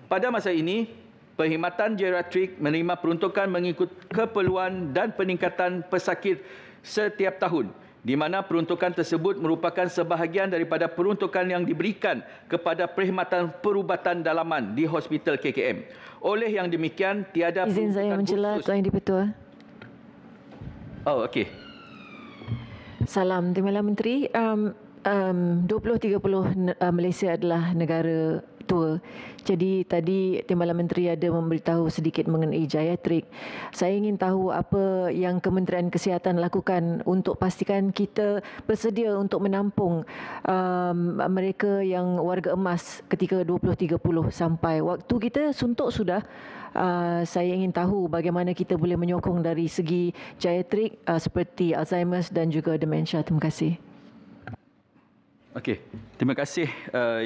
Pada masa ini, perkhidmatan geriatrik menerima peruntukan mengikut keperluan dan peningkatan pesakit setiap tahun, di mana peruntukan tersebut merupakan sebahagian daripada peruntukan yang diberikan kepada perkhidmatan perubatan dalaman di Hospital KKM. Oleh yang demikian, tiada izin saya mencela Tuan Yang di-Pertua. Oh, okey. Salam Timbalan Menteri. 2030 Malaysia adalah negara tua. Jadi tadi Timbalan Menteri ada memberitahu sedikit mengenai geriatrik. Saya ingin tahu apa yang Kementerian Kesihatan lakukan untuk pastikan kita bersedia untuk menampung mereka yang warga emas ketika 2030 sampai waktu kita suntuk sudah. Saya ingin tahu bagaimana kita boleh menyokong dari segi geriatrik seperti Alzheimer's dan juga demensia. Terima kasih. Okey, terima kasih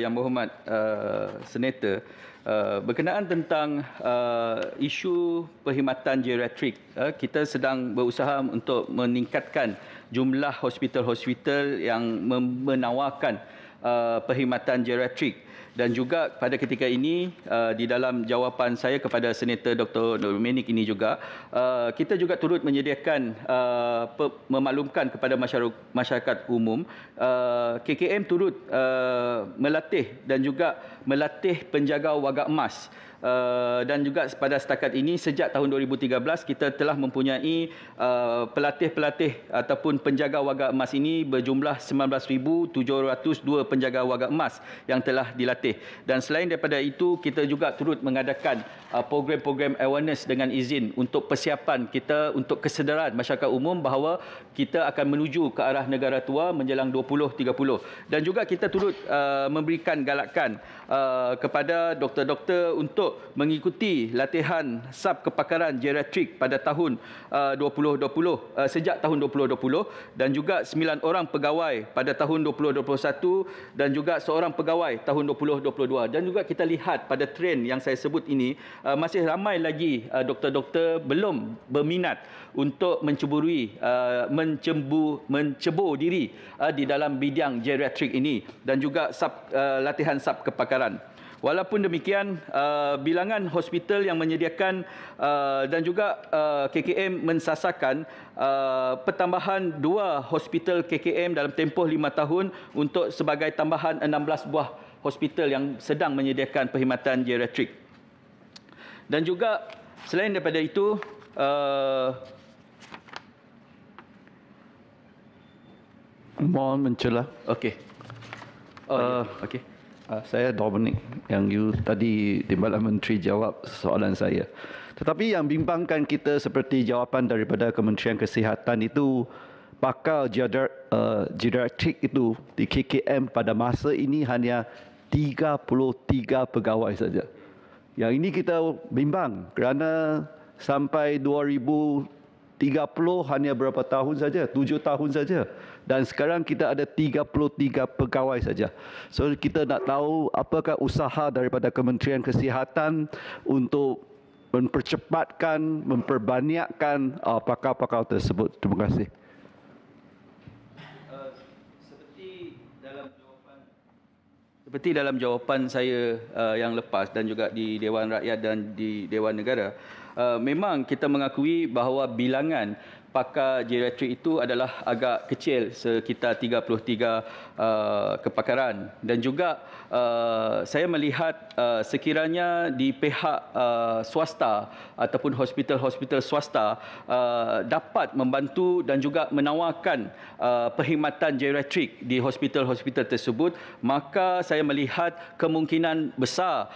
Yang Berhormat Senator. Berkenaan tentang isu perkhidmatan geriatrik, kita sedang berusaha untuk meningkatkan jumlah hospital-hospital yang menawarkan perkhidmatan geriatrik. Dan juga pada ketika ini, di dalam jawapan saya kepada Senator Dr. Dominic ini juga, kita juga turut menyediakan, memaklumkan kepada masyarakat umum, KKM turut melatih dan juga melatih penjaga wagak emas. Dan juga pada setakat ini, sejak tahun 2013, kita telah mempunyai pelatih-pelatih ataupun penjaga wagak emas ini berjumlah 19,702 penjaga wagak emas yang telah dilatih. Dan selain daripada itu, kita juga turut mengadakan program-program awareness dengan izin untuk persiapan kita untuk kesedaran masyarakat umum bahawa kita akan menuju ke arah negara tua menjelang 2030. Dan juga kita turut memberikan galakan kepada doktor-doktor untuk untuk mengikuti latihan sub kepakaran geriatrik pada tahun 2020 sejak tahun 2020 dan juga 9 orang pegawai pada tahun 2021 dan juga seorang pegawai tahun 2022. Dan juga kita lihat pada trend yang saya sebut ini masih ramai lagi doktor-doktor belum berminat untuk mencebur diri di dalam bidang geriatrik ini dan juga latihan sub kepakaran. Walaupun demikian, bilangan hospital yang menyediakan dan juga KKM mensasarkan pertambahan 2 hospital KKM dalam tempoh 5 tahun untuk sebagai tambahan 16 buah hospital yang sedang menyediakan perkhidmatan geriatrik. Dan juga selain daripada itu, mohon mencela. okey. Okey. Saya Dominic, yang tadi Timbalan Menteri jawab soalan saya. Tetapi yang bimbangkan kita seperti jawapan daripada Kementerian Kesihatan itu, pakar geriatrik itu di KKM pada masa ini hanya 33 pegawai saja. Yang ini kita bimbang kerana sampai 2030 hanya berapa tahun saja? 7 tahun saja. Dan sekarang kita ada 33 pegawai saja. So kita nak tahu apakah usaha daripada Kementerian Kesihatan untuk mempercepatkan, memperbanyakkan pakar-pakar tersebut. Terima kasih. Seperti dalam jawapan saya yang lepas dan juga di Dewan Rakyat dan di Dewan Negara, memang kita mengakui bahawa bilangan pakar geriatrik itu adalah agak kecil, sekitar 33 kepakaran. Dan juga saya melihat sekiranya di pihak swasta ataupun hospital-hospital swasta dapat membantu dan juga menawarkan perkhidmatan geriatrik di hospital-hospital tersebut, maka saya melihat kemungkinan besar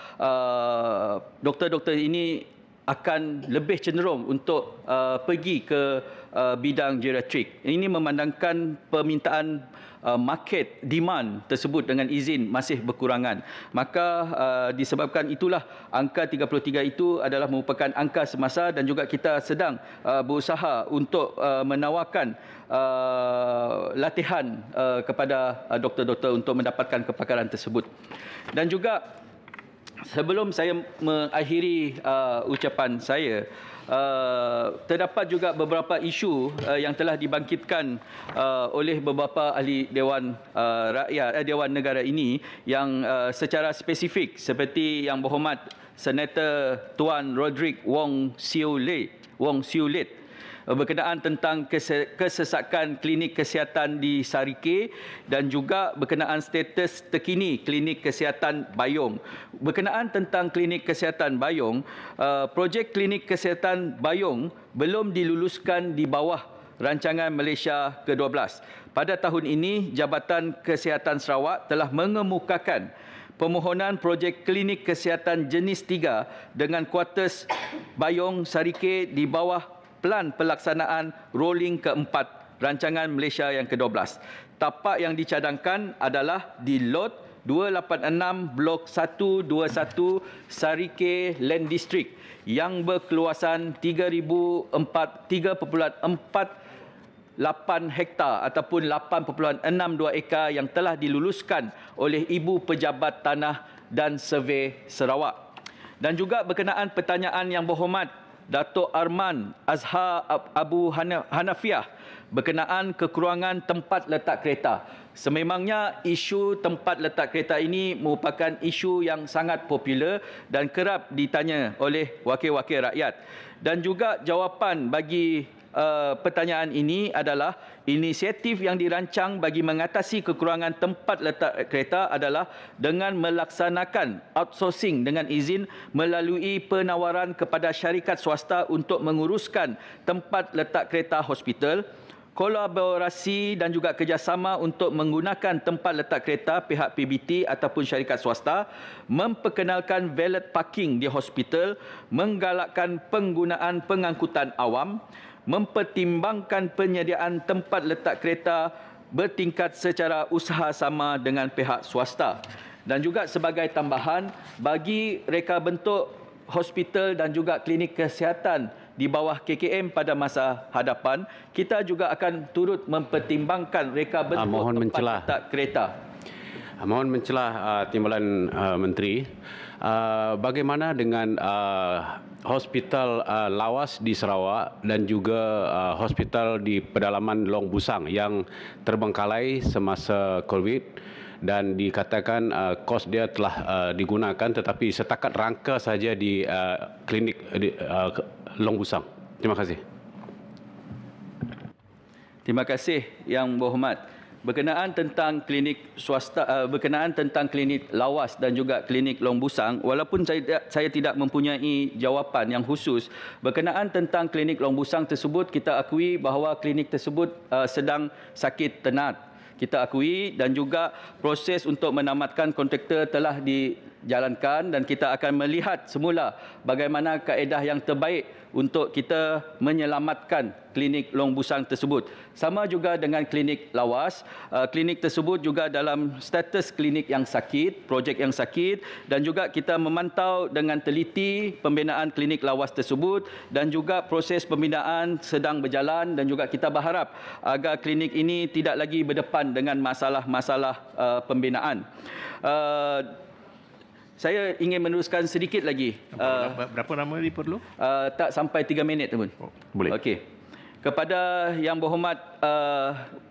doktor-doktor ini akan lebih cenderung untuk pergi ke bidang geriatrik. Ini memandangkan permintaan market demand tersebut dengan izin masih berkurangan. Maka disebabkan itulah angka 33 itu adalah merupakan angka semasa dan juga kita sedang berusaha untuk menawarkan latihan kepada doktor-doktor untuk mendapatkan kepakaran tersebut. Dan juga sebelum saya mengakhiri ucapan saya, terdapat juga beberapa isu yang telah dibangkitkan oleh beberapa ahli Dewan Rakyat, Dewan Negara ini yang secara spesifik, seperti Yang Berhormat Senator Tuan Roderick Wong Siew Lit berkenaan tentang kesesakan klinik kesihatan di Sarike dan juga berkenaan status terkini klinik kesihatan Bayong. Berkenaan tentang klinik kesihatan Bayong, projek klinik kesihatan Bayong belum diluluskan di bawah rancangan Malaysia ke-12. Pada tahun ini, Jabatan Kesihatan Sarawak telah mengemukakan permohonan projek klinik kesihatan jenis 3 dengan kuartus Bayong Sarike di bawah Pelan Pelaksanaan Rolling ke-4 Rancangan Malaysia yang ke-12. Tapak yang dicadangkan adalah di Lot 286 Blok 121 Sarike Land District yang berkeluasan 3.448 hektar ataupun 8.62 ekar yang telah diluluskan oleh Ibu Pejabat Tanah dan Survey Sarawak. Dan juga berkenaan pertanyaan Yang Berhormat Datuk Arman Azhar Abu Hanafiah berkenaan kekurangan tempat letak kereta. Sememangnya isu tempat letak kereta ini merupakan isu yang sangat popular dan kerap ditanya oleh wakil-wakil rakyat. Dan juga jawapan bagi pertanyaan ini adalah inisiatif yang dirancang bagi mengatasi kekurangan tempat letak kereta adalah dengan melaksanakan outsourcing dengan izin melalui penawaran kepada syarikat swasta untuk menguruskan tempat letak kereta hospital, kolaborasi dan juga kerjasama untuk menggunakan tempat letak kereta pihak PBT ataupun syarikat swasta, memperkenalkan valet parking di hospital, menggalakkan penggunaan pengangkutan awam, mempertimbangkan penyediaan tempat letak kereta bertingkat secara usaha sama dengan pihak swasta. Dan juga sebagai tambahan, bagi reka bentuk hospital dan juga klinik kesihatan di bawah KKM pada masa hadapan, kita juga akan turut mempertimbangkan reka bentuk tempat letak kereta. Mohon mencelah Timbalan Menteri, bagaimana dengan hospital lawas di Sarawak dan juga hospital di pedalaman Long Busang yang terbengkalai semasa COVID dan dikatakan kos dia telah digunakan tetapi setakat rangka saja di klinik Long Busang. Terima kasih. Terima kasih Yang Berhormat. Berkenaan tentang klinik swasta, berkenaan tentang klinik lawas dan juga klinik Long Busang, walaupun saya tidak mempunyai jawapan yang khusus berkenaan tentang klinik Long Busang tersebut, kita akui bahawa klinik tersebut sedang sakit tenat. Kita akui dan juga proses untuk menamatkan kontraktor telah dijalankan dan kita akan melihat semula bagaimana kaedah yang terbaik untuk kita menyelamatkan klinik Long Busang tersebut. Sama juga dengan klinik lawas, klinik tersebut juga dalam status klinik yang sakit, projek yang sakit, dan juga kita memantau dengan teliti pembinaan klinik lawas tersebut dan juga proses pembinaan sedang berjalan dan juga kita berharap agar klinik ini tidak lagi berdepan dengan masalah-masalah pembinaan. Saya ingin meneruskan sedikit lagi. Berapa lama dia perlu? Tak sampai 3 minit, Tuan. Boleh. Okey. Kepada Yang Berhormat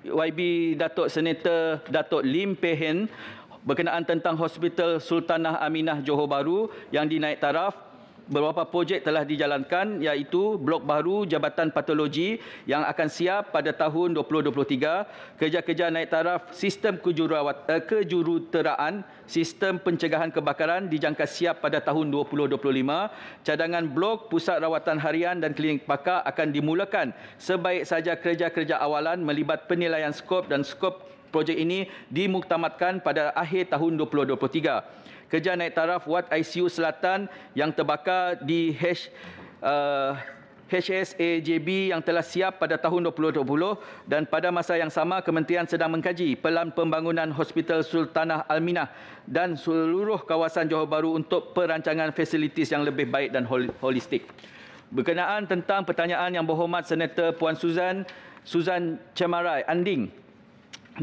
YB Datuk Senator Datuk Lim Peh Hen berkenaan tentang Hospital Sultanah Aminah Johor Bahru yang dinaik taraf, beberapa projek telah dijalankan iaitu blok baru Jabatan Patologi yang akan siap pada tahun 2023, kerja-kerja naik taraf sistem kejuruteraan, sistem pencegahan kebakaran dijangka siap pada tahun 2025, cadangan blok pusat rawatan harian dan klinik pakar akan dimulakan sebaik saja kerja-kerja awalan melibat penilaian skop dan skop projek ini dimuktamadkan pada akhir tahun 2023. Kerja naik taraf wad ICU Selatan yang terbakar di HSAJB yang telah siap pada tahun 2020 dan pada masa yang sama kementerian sedang mengkaji pelan pembangunan Hospital Sultanah Aminah dan seluruh kawasan Johor Bahru untuk perancangan fasilitis yang lebih baik dan holistik. Berkenaan tentang pertanyaan Yang Berhormat Senator Puan Suzan Cemarai Anding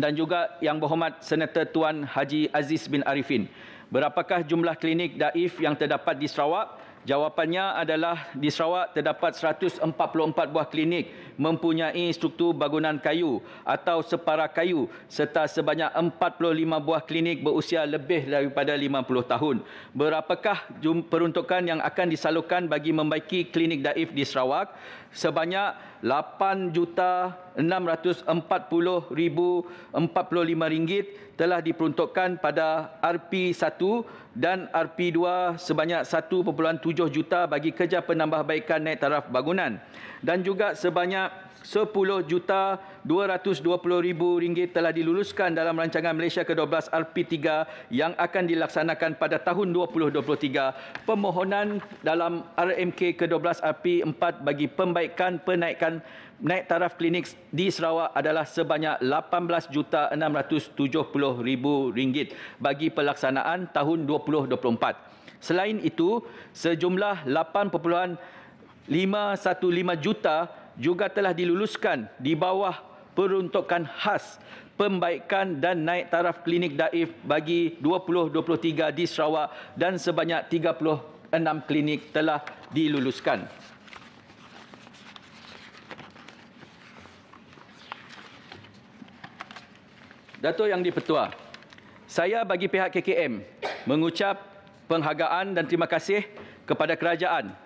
dan juga Yang Berhormat Senator Tuan Haji Aziz bin Arifin. Berapakah jumlah klinik daif yang terdapat di Sarawak? Jawapannya adalah di Sarawak terdapat 144 buah klinik mempunyai struktur bangunan kayu atau separa kayu serta sebanyak 45 buah klinik berusia lebih daripada 50 tahun. Berapakah peruntukan yang akan disalurkan bagi membaiki klinik daif di Sarawak? Sebanyak RM8,640,045 telah diperuntukkan pada RP1 dan RP2 sebanyak 1.7 juta bagi kerja penambahbaikan naik taraf bangunan dan juga sebanyak RM10,220,000 telah diluluskan dalam rancangan Malaysia ke-12 RP3 yang akan dilaksanakan pada tahun 2023. Permohonan dalam RMK ke-12 RP4 bagi penaikan naik taraf klinik di Sarawak adalah sebanyak RM18,670,000 bagi pelaksanaan tahun 2024. Selain itu, sejumlah 8.515 juta juga telah diluluskan di bawah peruntukan khas pembaikan dan naik taraf klinik daif bagi 2023 di Sarawak dan sebanyak 36 klinik telah diluluskan. Datuk Yang di-Pertua, saya bagi pihak KKM mengucap penghargaan dan terima kasih kepada kerajaan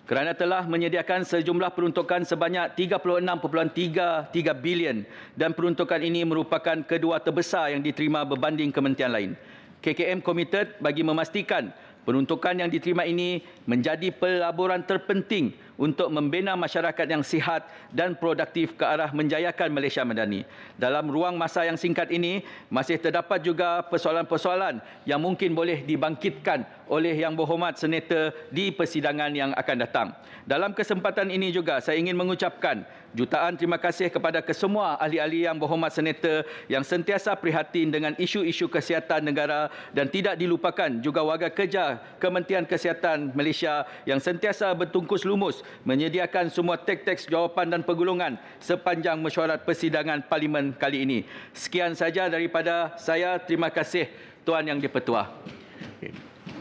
kerana telah menyediakan sejumlah peruntukan sebanyak 36.33 bilion dan peruntukan ini merupakan kedua terbesar yang diterima berbanding kementerian lain. KKM komited bagi memastikan peruntukan yang diterima ini menjadi pelaburan terpenting untuk membina masyarakat yang sihat dan produktif ke arah menjayakan Malaysia Madani. Dalam ruang masa yang singkat ini, masih terdapat juga persoalan-persoalan yang mungkin boleh dibangkitkan oleh Yang Berhormat Senator di persidangan yang akan datang. Dalam kesempatan ini juga, saya ingin mengucapkan jutaan terima kasih kepada kesemua ahli-ahli Yang Berhormat Senator yang sentiasa prihatin dengan isu-isu kesihatan negara, dan tidak dilupakan juga warga kerja Kementerian Kesihatan Malaysia yang sentiasa bertungkus lumus menyediakan semua teks-teks jawapan dan pergulungan sepanjang mesyuarat persidangan Parlimen kali ini. Sekian saja daripada saya. Terima kasih Tuan Yang di-Pertua.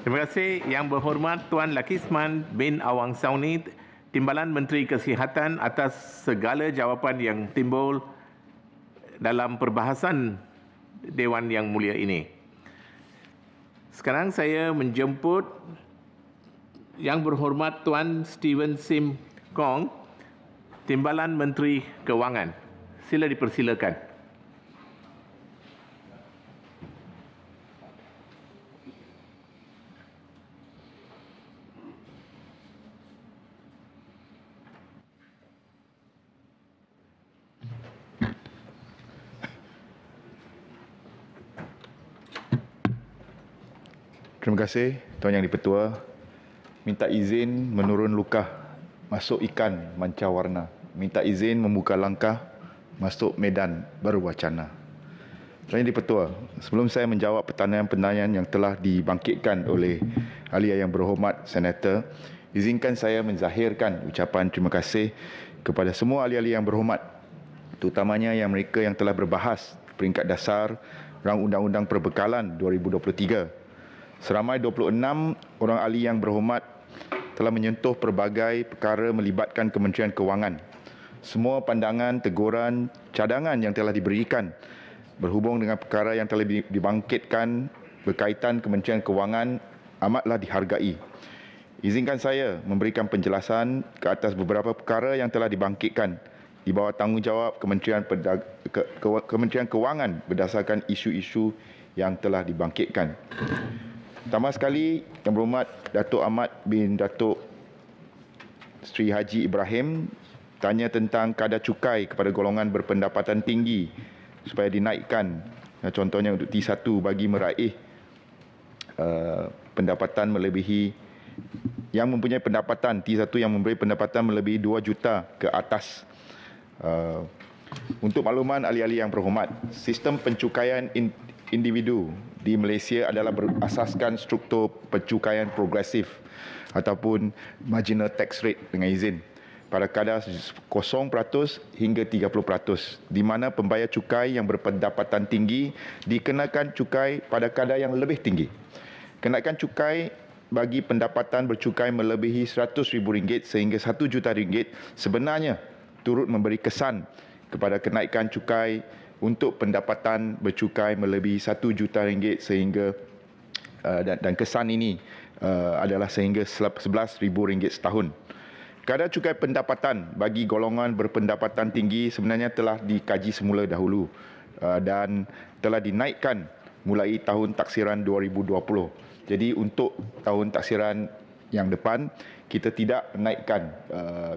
Terima kasih Yang Berhormat Tuan Lakisman bin Awang Sauni, Timbalan Menteri Kesihatan, atas segala jawapan yang timbul dalam perbahasan Dewan Yang Mulia ini. Sekarang saya menjemput Yang Berhormat Tuan Steven Sim Kong, Timbalan Menteri Kewangan. Sila dipersilakan. Terima kasih Tuan Yang di-Pertua. Minta izin menurun luka masuk ikan mancar warna. Minta izin membuka langkah masuk medan berwacana. Tuan Yang di-Pertua, sebelum saya menjawab pertanyaan-pertanyaan yang telah dibangkitkan oleh ahli yang berhormat Senator, izinkan saya menzahirkan ucapan terima kasih kepada semua ahli-ahli yang berhormat, terutamanya yang mereka yang telah berbahas peringkat dasar Rang Undang-Undang Perbekalan 2023. Seramai 26 orang ahli yang berhormat telah menyentuh pelbagai perkara melibatkan Kementerian Kewangan. Semua pandangan, teguran, cadangan yang telah diberikan berhubung dengan perkara yang telah dibangkitkan berkaitan Kementerian Kewangan amatlah dihargai. Izinkan saya memberikan penjelasan ke atas beberapa perkara yang telah dibangkitkan di bawah tanggungjawab Kementerian Kewangan berdasarkan isu-isu yang telah dibangkitkan. Pertama sekali, Yang Berhormat Datuk Ahmad bin Datuk Sri Haji Ibrahim tanya tentang kadar cukai kepada golongan berpendapatan tinggi supaya dinaikkan, contohnya untuk T1 bagi meraih pendapatan melebihi, yang mempunyai pendapatan T1 yang memberi pendapatan melebihi 2 juta ke atas. Untuk makluman ahli-ahli yang berhormat, sistem pencukaian individu di Malaysia adalah berasaskan struktur pencukaian progresif ataupun marginal tax rate dengan izin pada kadar 0% hingga 30%, di mana pembayar cukai yang berpendapatan tinggi dikenakan cukai pada kadar yang lebih tinggi. Kenaikan cukai bagi pendapatan bercukai melebihi RM100,000 sehingga RM1 juta sebenarnya turut memberi kesan kepada kenaikan cukai untuk pendapatan bercukai melebihi RM1 juta sehingga dan kesan ini adalah sehingga RM11,000 setahun. Kadar cukai pendapatan bagi golongan berpendapatan tinggi sebenarnya telah dikaji semula dahulu dan telah dinaikkan mulai tahun taksiran 2020. Jadi untuk tahun taksiran yang depan kita tidak naikkan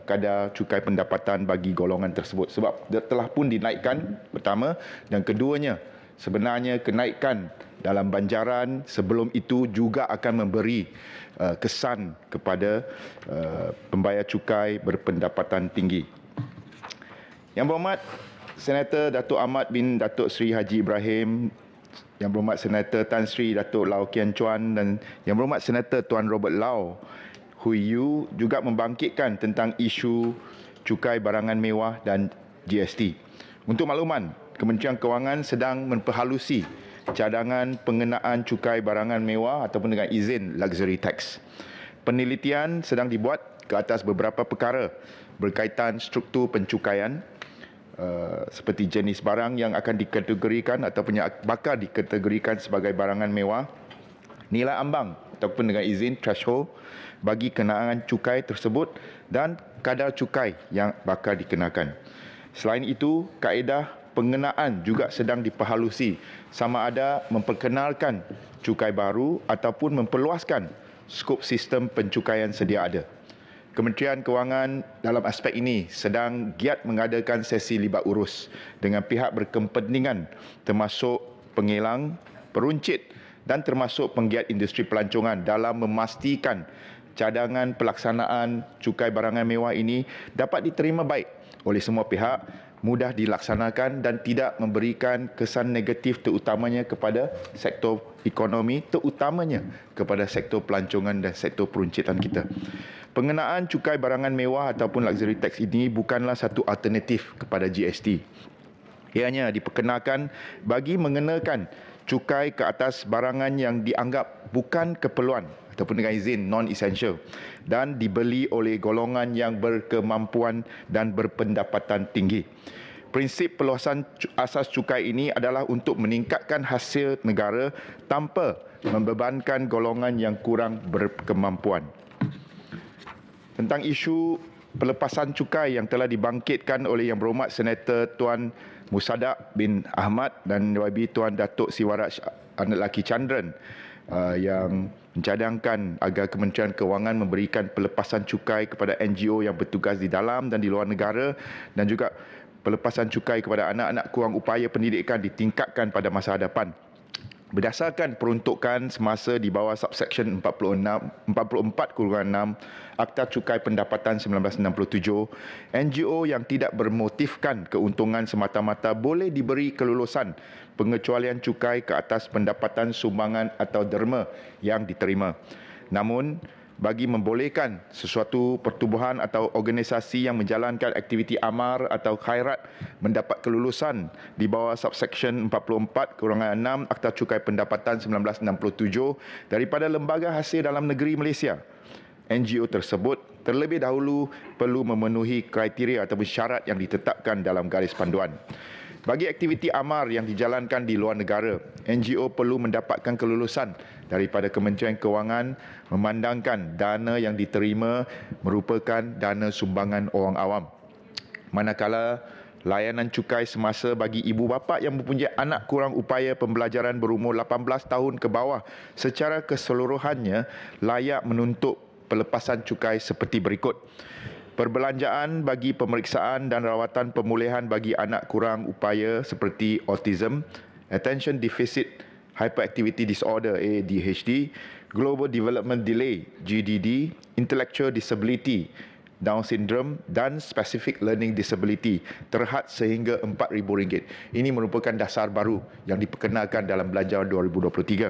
kadar cukai pendapatan bagi golongan tersebut sebab telah pun dinaikkan pertama, dan keduanya sebenarnya kenaikan dalam banjaran sebelum itu juga akan memberi kesan kepada pembayar cukai berpendapatan tinggi. Yang Berhormat Senator Datuk Ahmad bin Datuk Sri Haji Ibrahim, Yang Berhormat Senator Tan Sri Datuk Lau Kian Chuan dan Yang Berhormat Senator Tuan Robert Lau Hui Yu juga membangkitkan tentang isu cukai barangan mewah dan GST. Untuk makluman, Kementerian Kewangan sedang memperhalusi cadangan pengenaan cukai barangan mewah ataupun dengan izin luxury tax. Penelitian sedang dibuat ke atas beberapa perkara berkaitan struktur pencukaian seperti jenis barang yang akan dikategorikan ataupun yang bakal dikategorikan sebagai barangan mewah, nilai ambang ataupun dengan izin threshold bagi kenaan cukai tersebut dan kadar cukai yang bakal dikenakan. Selain itu, kaedah pengenaan juga sedang diperhalusi sama ada memperkenalkan cukai baru ataupun memperluaskan skop sistem pencukaian sedia ada. Kementerian Kewangan dalam aspek ini sedang giat mengadakan sesi libat urus dengan pihak berkepentingan termasuk pengelang, peruncit dan termasuk penggiat industri pelancongan dalam memastikan cadangan pelaksanaan cukai barangan mewah ini dapat diterima baik oleh semua pihak, mudah dilaksanakan dan tidak memberikan kesan negatif terutamanya kepada sektor ekonomi, terutamanya kepada sektor pelancongan dan sektor peruncitan kita. Pengenaan cukai barangan mewah ataupun luxury tax ini bukanlah satu alternatif kepada GST. Ianya diperkenalkan bagi mengenakan cukai ke atas barangan yang dianggap bukan keperluan ataupun dengan izin non-essential dan dibeli oleh golongan yang berkemampuan dan berpendapatan tinggi. Prinsip perluasan asas cukai ini adalah untuk meningkatkan hasil negara tanpa membebankan golongan yang kurang berkemampuan. Tentang isu pelepasan cukai yang telah dibangkitkan oleh Yang Berhormat Senator Tuan Musadaq bin Ahmad dan YB Tuan Datuk Siwaraj Anak Lelaki Chandran yang mencadangkan agar Kementerian Kewangan memberikan pelepasan cukai kepada NGO yang bertugas di dalam dan di luar negara dan juga pelepasan cukai kepada anak-anak kurang upaya pendidikan ditingkatkan pada masa hadapan. Berdasarkan peruntukan semasa di bawah subsection 44/6 Akta Cukai Pendapatan 1967, NGO yang tidak bermotifkan keuntungan semata-mata boleh diberi kelulusan pengecualian cukai ke atas pendapatan sumbangan atau derma yang diterima. Namun, bagi membolehkan sesuatu pertubuhan atau organisasi yang menjalankan aktiviti amar atau khairat mendapat kelulusan di bawah subsection 44/6 Akta Cukai Pendapatan 1967 daripada lembaga hasil dalam negeri Malaysia, NGO tersebut terlebih dahulu perlu memenuhi kriteria ataupun syarat yang ditetapkan dalam garis panduan. Bagi aktiviti amar yang dijalankan di luar negara, NGO perlu mendapatkan kelulusan daripada Kementerian Kewangan memandangkan dana yang diterima merupakan dana sumbangan orang awam. Manakala layanan cukai semasa bagi ibu bapa yang mempunyai anak kurang upaya pembelajaran berumur 18 tahun ke bawah secara keseluruhannya layak menuntut pelepasan cukai seperti berikut. Perbelanjaan bagi pemeriksaan dan rawatan pemulihan bagi anak kurang upaya seperti autism, attention deficit hyperactivity disorder ADHD, global development delay GDD, intellectual disability Down syndrome dan specific learning disability terhad sehingga RM4,000. Ini merupakan dasar baru yang diperkenalkan dalam Belanjawan 2023.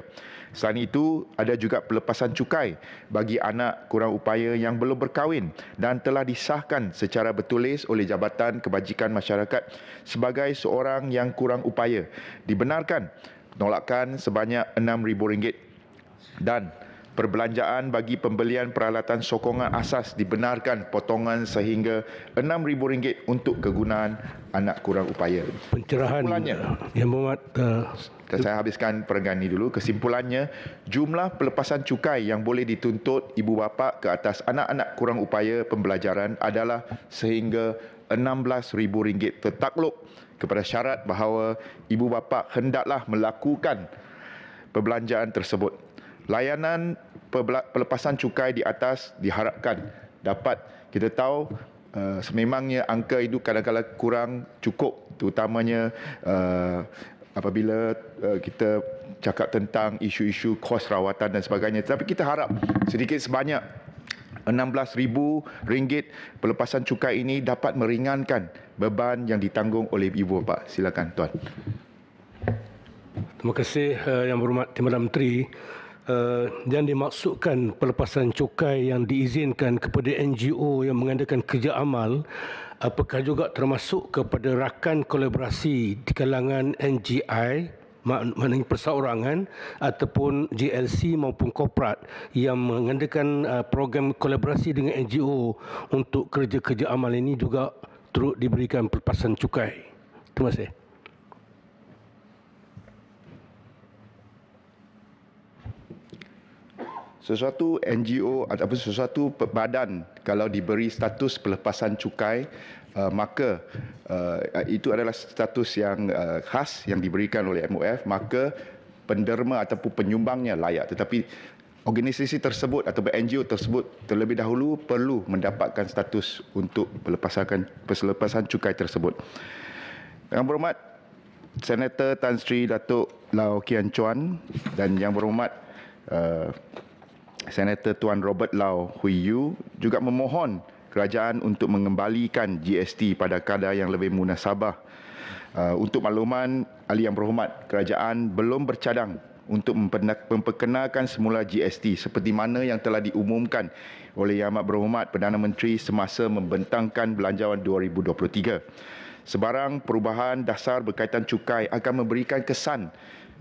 Selain itu, ada juga pelepasan cukai bagi anak kurang upaya yang belum berkahwin dan telah disahkan secara bertulis oleh Jabatan Kebajikan Masyarakat sebagai seorang yang kurang upaya. Dibenarkan penolakan sebanyak RM6,000 dan perbelanjaan bagi pembelian peralatan sokongan asas dibenarkan potongan sehingga RM6,000 untuk kegunaan anak kurang upaya. Pencerahan Yang Berhormat, saya habiskan perenggan ini dulu. Kesimpulannya, jumlah pelepasan cukai yang boleh dituntut ibu bapa ke atas anak-anak kurang upaya pembelajaran adalah sehingga RM16,000 tertakluk kepada syarat bahawa ibu bapa hendaklah melakukan perbelanjaan tersebut. Layanan pelepasan cukai di atas diharapkan dapat kita tahu sememangnya angka itu kadang-kadang kurang cukup, terutamanya apabila kita cakap tentang isu-isu kos rawatan dan sebagainya. Tetapi kita harap sedikit sebanyak RM16,000 pelepasan cukai ini dapat meringankan beban yang ditanggung oleh ibu bapa. Silakan Tuan. Terima kasih Yang Berhormat Timbalan Menteri. Yang dimaksudkan pelepasan cukai yang diizinkan kepada NGO yang mengadakan kerja amal, apakah juga termasuk kepada rakan kolaborasi di kalangan NGI, maknanya perseorangan, ataupun GLC maupun korporat yang mengadakan program kolaborasi dengan NGO untuk kerja-kerja amal ini juga turut diberikan pelepasan cukai? Terima kasih. Sesuatu NGO ataupun sesuatu badan kalau diberi status pelepasan cukai, maka itu adalah status yang khas yang diberikan oleh MOF, maka penderma ataupun penyumbangnya layak. Tetapi organisasi tersebut atau NGO tersebut terlebih dahulu perlu mendapatkan status untuk pelepasan cukai tersebut. Yang berhormat Senator Tan Sri Datuk Lau Kian Chuan dan yang berhormat Senator Tuan Robert Lau Hui Yu juga memohon kerajaan untuk mengembalikan GST pada kadar yang lebih munasabah. Untuk makluman ahli yang berhormat, kerajaan belum bercadang untuk memperkenalkan semula GST seperti mana yang telah diumumkan oleh Yang Amat Berhormat Perdana Menteri semasa membentangkan Belanjawan 2023. Sebarang perubahan dasar berkaitan cukai akan memberikan kesan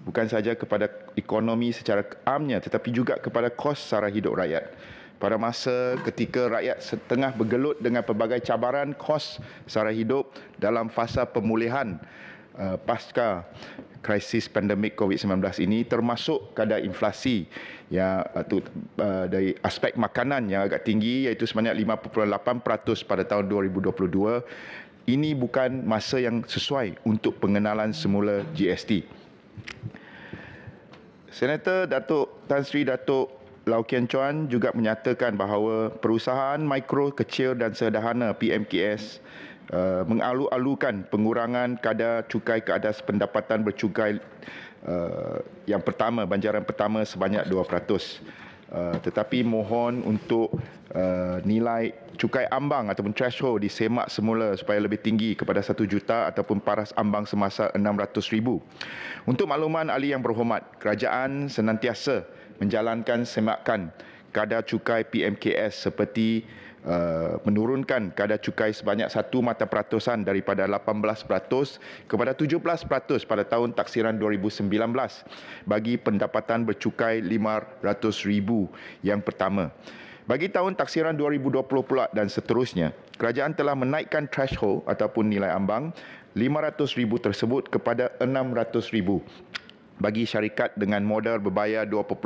bukan sahaja kepada ekonomi secara amnya tetapi juga kepada kos sara hidup rakyat. Pada masa ketika rakyat setengah bergelut dengan pelbagai cabaran kos sara hidup dalam fasa pemulihan pasca krisis pandemik COVID-19 ini, termasuk kadar inflasi yang dari aspek makanan yang agak tinggi iaitu sebanyak 5.8% pada tahun 2022. Ini bukan masa yang sesuai untuk pengenalan semula GST. Senator Datuk Tan Sri Datuk Lau Kian Chuan juga menyatakan bahawa perusahaan mikro, kecil dan sederhana PMKS mengalu-alukan pengurangan kadar cukai ke atas pendapatan bercukai yang pertama, banjaran pertama sebanyak 2%. Tetapi mohon untuk nilai cukai ambang ataupun threshold disemak semula supaya lebih tinggi kepada 1 juta ataupun paras ambang semasa 600,000. Untuk makluman ahli yang berhormat, kerajaan senantiasa menjalankan semakan kadar cukai PMKS seperti menurunkan kadar cukai sebanyak 1 mata peratusan daripada 18% kepada 17% pada tahun taksiran 2019 bagi pendapatan bercukai 500,000 yang pertama. Bagi tahun taksiran 2020 pula dan seterusnya, kerajaan telah menaikkan threshold ataupun nilai ambang 500,000 tersebut kepada 600,000 bagi syarikat dengan modal berbayar 2.5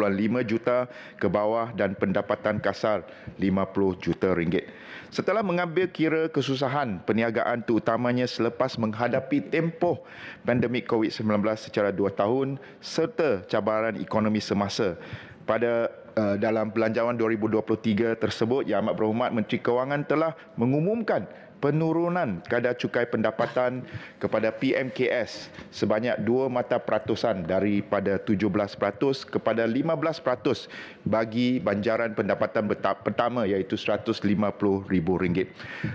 juta ke bawah dan pendapatan kasar 50 juta ringgit. Setelah mengambil kira kesusahan perniagaan terutamanya selepas menghadapi tempoh pandemik COVID-19 secara 2 tahun serta cabaran ekonomi semasa, dalam Belanjawan 2023 tersebut, Yang Amat Berhormat Menteri Kewangan telah mengumumkan penurunan kadar cukai pendapatan kepada PMKS sebanyak 2 mata peratusan daripada 17% kepada 15% bagi banjaran pendapatan pertama iaitu RM150,000.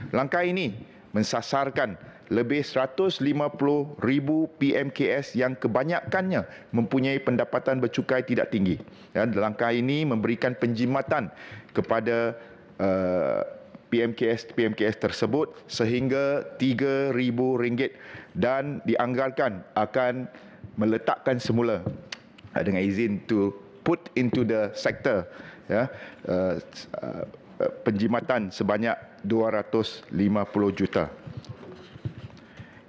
Langkah ini mensasarkan lebih 150,000 PMKS yang kebanyakannya mempunyai pendapatan bercukai tidak tinggi. Dan langkah ini memberikan penjimatan kepada PMKS tersebut sehingga RM3,000 dan dianggarkan akan meletakkan semula dengan izin to put into the sector penjimatan sebanyak 250 juta.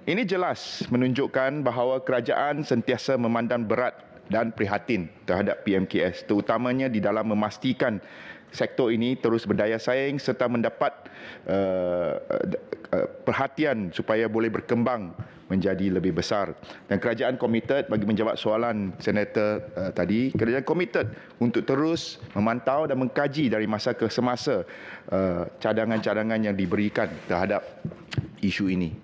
Ini jelas menunjukkan bahawa kerajaan sentiasa memandang berat dan prihatin terhadap PMKS, terutamanya di dalam memastikan sektor ini terus berdaya saing serta mendapat perhatian supaya boleh berkembang menjadi lebih besar. Dan kerajaan komited, bagi menjawab soalan senator tadi, kerajaan komited untuk terus memantau dan mengkaji dari masa ke semasa cadangan-cadangan yang diberikan terhadap isu ini.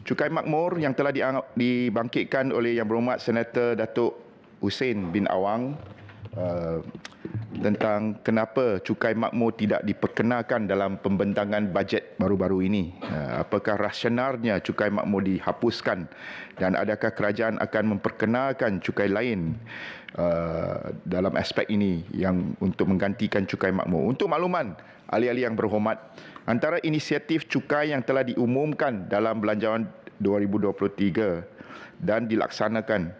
Cukai makmur yang telah dibangkitkan oleh Yang Berhormat Senator Datuk Hussein bin Awang tentang kenapa cukai makmur tidak diperkenalkan dalam pembentangan bajet baru-baru ini. Apakah rasionalnya cukai makmur dihapuskan dan adakah kerajaan akan memperkenalkan cukai lain dalam aspek ini yang untuk menggantikan cukai makmur. Untuk makluman ahli-ahli yang berhormat, antara inisiatif cukai yang telah diumumkan dalam Belanjawan 2023 dan dilaksanakan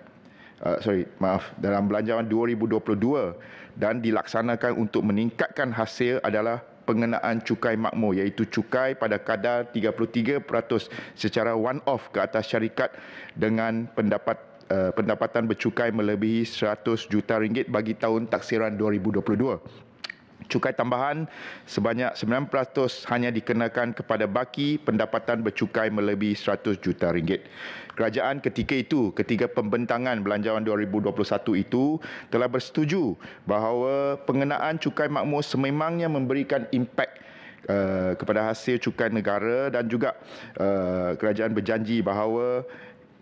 dalam Belanjawan 2022 dan dilaksanakan untuk meningkatkan hasil adalah pengenaan cukai makmur, iaitu cukai pada kadar 33% secara one-off ke atas syarikat dengan pendapatan bercukai melebihi 100 juta ringgit bagi tahun taksiran 2022. Cukai tambahan sebanyak 9% hanya dikenakan kepada baki pendapatan bercukai melebihi 100 juta ringgit. Kerajaan ketika itu, ketika pembentangan Belanjawan 2021 itu, telah bersetuju bahawa pengenaan cukai makmur sememangnya memberikan impak kepada hasil cukai negara, dan juga kerajaan berjanji bahawa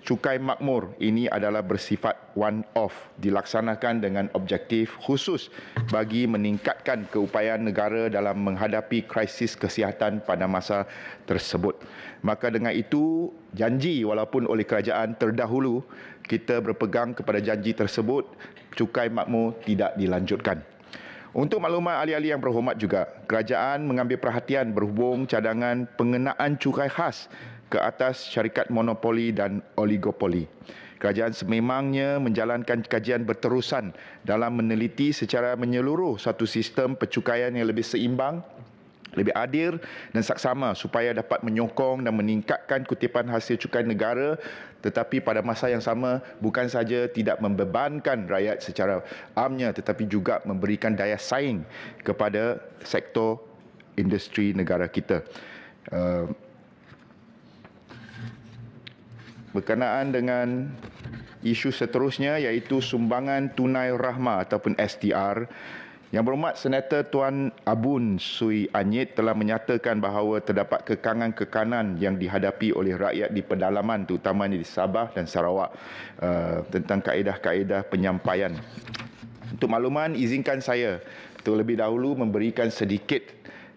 cukai makmur ini adalah bersifat one-off, dilaksanakan dengan objektif khusus bagi meningkatkan keupayaan negara dalam menghadapi krisis kesihatan pada masa tersebut. Maka dengan itu, janji walaupun oleh kerajaan terdahulu, kita berpegang kepada janji tersebut, cukai makmur tidak dilanjutkan. Untuk maklumat ahli-ahli yang berhormat juga, kerajaan mengambil perhatian berhubung cadangan pengenaan cukai khas ke atas syarikat monopoli dan oligopoli. Kerajaan sememangnya menjalankan kajian berterusan dalam meneliti secara menyeluruh satu sistem pencukaian yang lebih seimbang, lebih adil dan saksama supaya dapat menyokong dan meningkatkan kutipan hasil cukai negara, tetapi pada masa yang sama bukan saja tidak membebankan rakyat secara amnya, tetapi juga memberikan daya saing kepada sektor industri negara kita. Berkenaan dengan isu seterusnya, iaitu sumbangan tunai rahmah ataupun STR, Yang Berhormat Senator Tuan Abun Sui Anyit telah menyatakan bahawa terdapat kekangan-kekanan yang dihadapi oleh rakyat di pedalaman, terutamanya di Sabah dan Sarawak, tentang kaedah-kaedah penyampaian. Untuk makluman, izinkan saya terlebih dahulu memberikan sedikit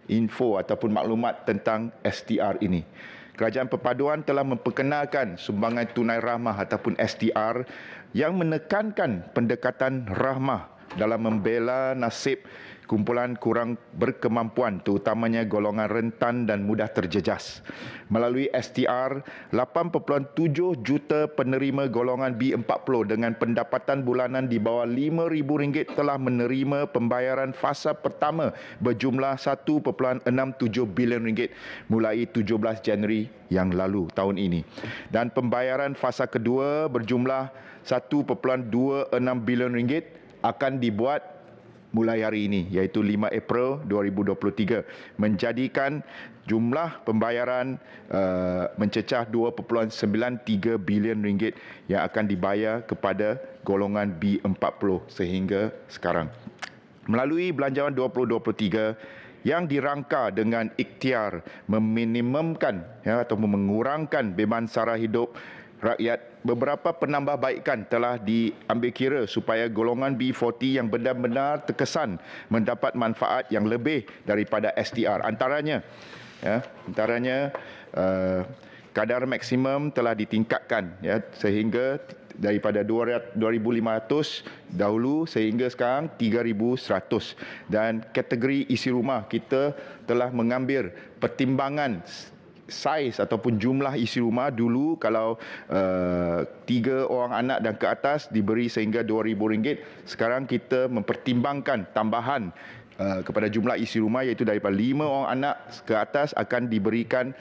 info ataupun maklumat tentang STR ini. Kerajaan Perpaduan telah memperkenalkan sumbangan tunai rahmah ataupun STR yang menekankan pendekatan rahmah dalam membela nasib kumpulan kurang berkemampuan, terutamanya golongan rentan dan mudah terjejas. Melalui STR, 8.7 juta penerima golongan B40 dengan pendapatan bulanan di bawah RM5,000 telah menerima pembayaran fasa pertama berjumlah RM1.67 bilion mulai 17 Januari yang lalu tahun ini. Dan pembayaran fasa kedua berjumlah RM1.26 bilion akan dibuat mulai hari ini, iaitu 5 April 2023, menjadikan jumlah pembayaran mencecah RM2.93 bilion yang akan dibayar kepada golongan B40 sehingga sekarang. Melalui Belanjawan 2023 yang dirangka dengan ikhtiar meminimumkan atau mengurangkan beban sara hidup rakyat, beberapa penambahbaikan telah diambil kira supaya golongan B40 yang benar-benar terkesan mendapat manfaat yang lebih daripada STR. Antaranya kadar maksimum telah ditingkatkan sehingga daripada 2,500 dahulu sehingga sekarang 3,100, dan kategori isi rumah kita telah mengambil pertimbangan saiz ataupun jumlah isi rumah. Dulu kalau 3 orang anak dan ke atas diberi sehingga RM2,000, sekarang kita mempertimbangkan tambahan kepada jumlah isi rumah, iaitu daripada 5 orang anak ke atas akan diberikan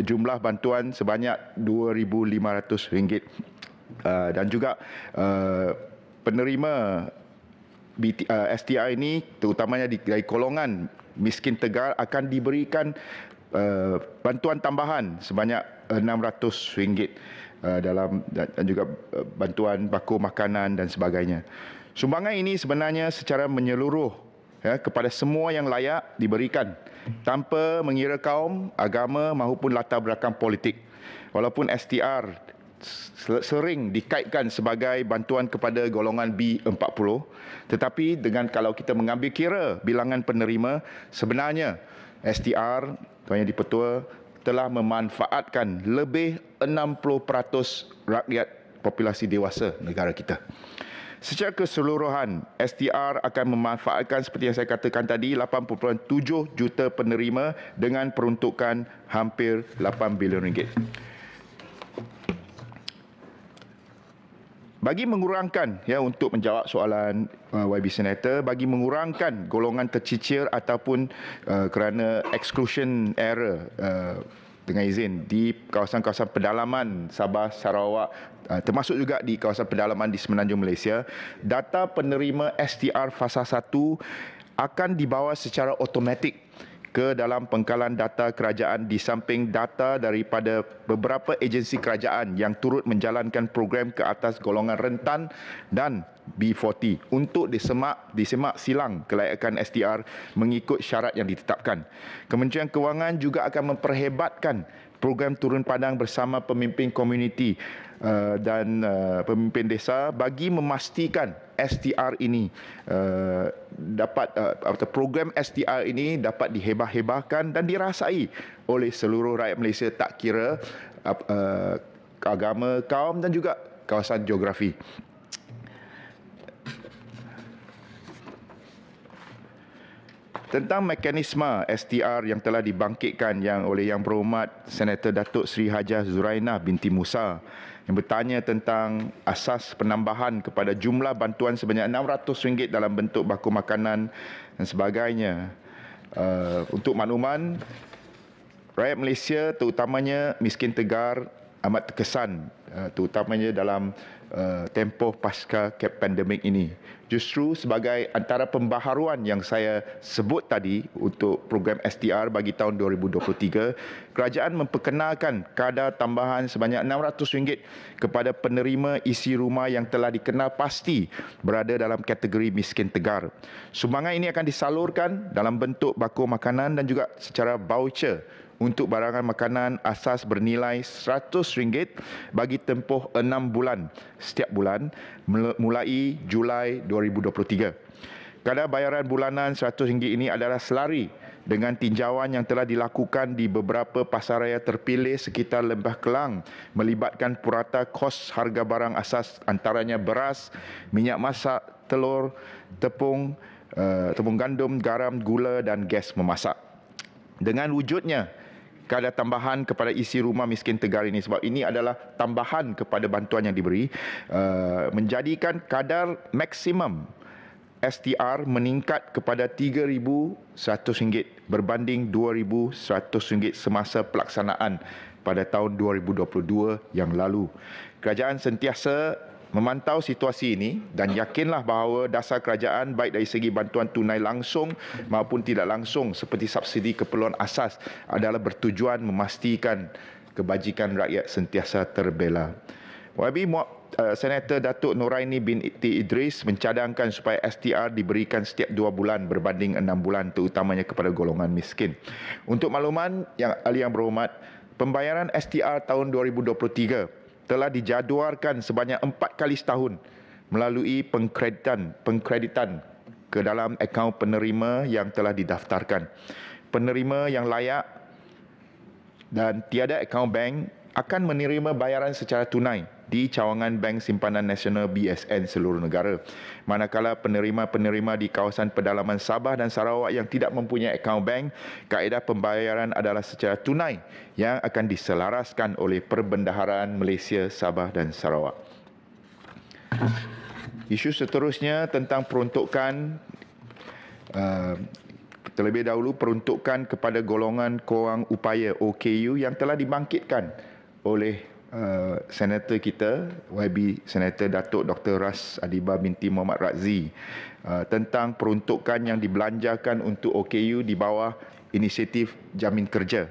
jumlah bantuan sebanyak RM2,500. Dan juga penerima STR ini, terutamanya dari golongan miskin tegar, akan diberikan bantuan tambahan sebanyak RM600 dan juga bantuan baku makanan dan sebagainya. Sumbangan ini sebenarnya secara menyeluruh kepada semua yang layak diberikan tanpa mengira kaum, agama maupun latar belakang politik. Walaupun STR sering dikaitkan sebagai bantuan kepada golongan B40, tetapi kalau kita mengambil kira bilangan penerima, sebenarnya STR, Tuan Yang di-Pertua, telah memanfaatkan lebih 60% rakyat populasi dewasa negara kita. Secara keseluruhan, STR akan memanfaatkan, seperti yang saya katakan tadi, 8.7 juta penerima dengan peruntukan hampir RM8 bilion. Bagi mengurangkan, untuk menjawab soalan YB Senator, bagi mengurangkan golongan tercicir ataupun kerana exclusion error dengan izin di kawasan-kawasan pedalaman Sabah, Sarawak, termasuk juga di kawasan pedalaman di Semenanjung Malaysia, data penerima STR fasa 1 akan dibawa secara automatik ke dalam pengkalan data kerajaan di samping data daripada beberapa agensi kerajaan yang turut menjalankan program ke atas golongan rentan dan B40 untuk disemak silang kelayakan STR mengikut syarat yang ditetapkan. Kementerian Kewangan juga akan memperhebatkan program turun padang bersama pemimpin komuniti dan pemimpin desa bagi memastikan STR ini atau program STR ini dapat dihebah-hebahkan dan dirasai oleh seluruh rakyat Malaysia, tak kira agama, kaum dan juga kawasan geografi. Tentang mekanisme STR yang telah dibangkitkan oleh Yang Berhormat Senator Datuk Seri Hajah Zurainah binti Musa yang bertanya tentang asas penambahan kepada jumlah bantuan sebanyak RM600 dalam bentuk baku makanan dan sebagainya. Untuk makluman, rakyat Malaysia terutamanya miskin tegar amat terkesan, terutamanya dalam tempoh pasca pandemik ini. Justru sebagai antara pembaharuan yang saya sebut tadi untuk program STR bagi tahun 2023, kerajaan memperkenalkan kadar tambahan sebanyak RM600 kepada penerima isi rumah yang telah dikenal pasti berada dalam kategori miskin tegar. Sumbangan ini akan disalurkan dalam bentuk baku makanan dan juga secara voucher untuk barangan makanan asas bernilai RM100 bagi tempoh 6 bulan setiap bulan mulai Julai 2023. Kadar bayaran bulanan RM100 ini adalah selari dengan tinjauan yang telah dilakukan di beberapa pasaraya terpilih sekitar Lembah Kelang melibatkan purata kos harga barang asas antaranya beras, minyak masak, telur, tepung gandum, garam, gula dan gas memasak. Dengan wujudnya kadar tambahan kepada isi rumah miskin tegar ini, sebab ini adalah tambahan kepada bantuan yang diberi, menjadikan kadar maksimum STR meningkat kepada RM3,100 berbanding RM2,100 semasa pelaksanaan pada tahun 2022 yang lalu. Kerajaan sentiasa memantau situasi ini dan yakinlah bahawa dasar kerajaan baik dari segi bantuan tunai langsung maupun tidak langsung seperti subsidi keperluan asas adalah bertujuan memastikan kebajikan rakyat sentiasa terbela. YB Senator Datuk Noraini binti Idris mencadangkan supaya STR diberikan setiap 2 bulan berbanding 6 bulan terutamanya kepada golongan miskin. Untuk makluman Ahli Yang Berhormat, pembayaran STR tahun 2023 telah dijadualkan sebanyak 4 kali setahun melalui pengkreditan ke dalam akaun penerima yang telah didaftarkan. Penerima yang layak dan tiada akaun bank akan menerima bayaran secara tunai di cawangan Bank Simpanan Nasional BSN seluruh negara. Manakala penerima-penerima di kawasan pedalaman Sabah dan Sarawak yang tidak mempunyai akaun bank, kaedah pembayaran adalah secara tunai yang akan diselaraskan oleh Perbendaharaan Malaysia Sabah dan Sarawak. Isu seterusnya tentang peruntukan terlebih dahulu peruntukan kepada golongan korang upaya OKU yang telah dibangkitkan oleh Senator kita, YB Senator Datuk Dr. Ras Adiba binti Muhammad Razzi tentang peruntukan yang dibelanjakan untuk OKU di bawah inisiatif Jamin Kerja.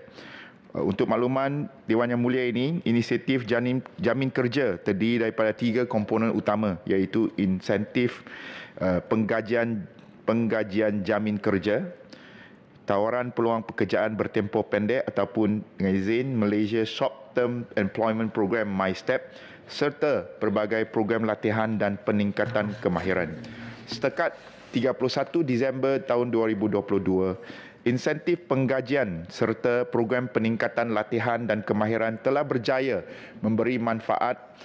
Untuk makluman Dewan Yang Mulia ini, inisiatif Jamin Kerja terdiri daripada 3 komponen utama iaitu insentif penggajian jamin kerja, tawaran peluang pekerjaan bertempoh pendek ataupun dengan izin Malaysia Short Term Employment Program MyStep serta pelbagai program latihan dan peningkatan kemahiran. Setakat 31 Disember tahun 2022, insentif penggajian serta program peningkatan latihan dan kemahiran telah berjaya memberi manfaat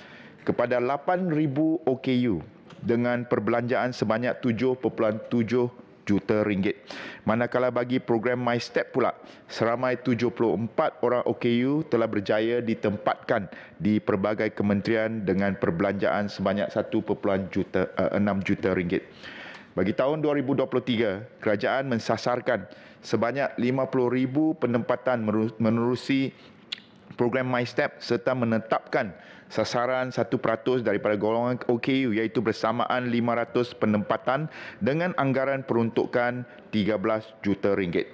kepada 8,000 OKU dengan perbelanjaan sebanyak 7.7 juta ringgit. Manakala bagi program MyStep pula, seramai 74 orang OKU telah berjaya ditempatkan di pelbagai kementerian dengan perbelanjaan sebanyak 1.6 juta ringgit. Bagi tahun 2023, kerajaan mensasarkan sebanyak 50,000 penempatan menerusi program MyStep serta menetapkan sasaran 1% daripada golongan OKU iaitu bersamaan 500 penempatan dengan anggaran peruntukan 13 juta ringgit.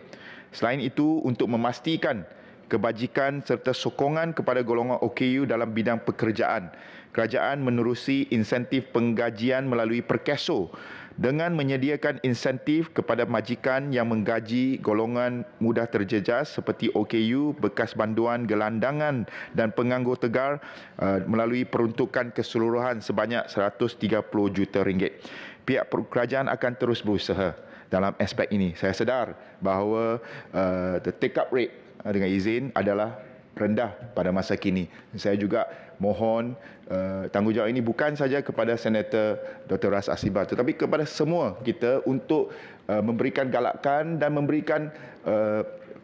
Selain itu, untuk memastikan kebajikan serta sokongan kepada golongan OKU dalam bidang pekerjaan, kerajaan menerusi insentif penggajian melalui Perkeso dengan menyediakan insentif kepada majikan yang menggaji golongan mudah terjejas seperti OKU, bekas banduan, gelandangan dan penganggur tegar melalui peruntukan keseluruhan sebanyak 130 juta ringgit. Pihak kerajaan akan terus berusaha dalam aspek ini. Saya sedar bahawa the take up rate dengan izin adalah rendah pada masa kini. Saya juga mohon tanggungjawab ini bukan saja kepada Senator Dr. Ras Asiba tetapi kepada semua kita untuk memberikan galakan dan memberikan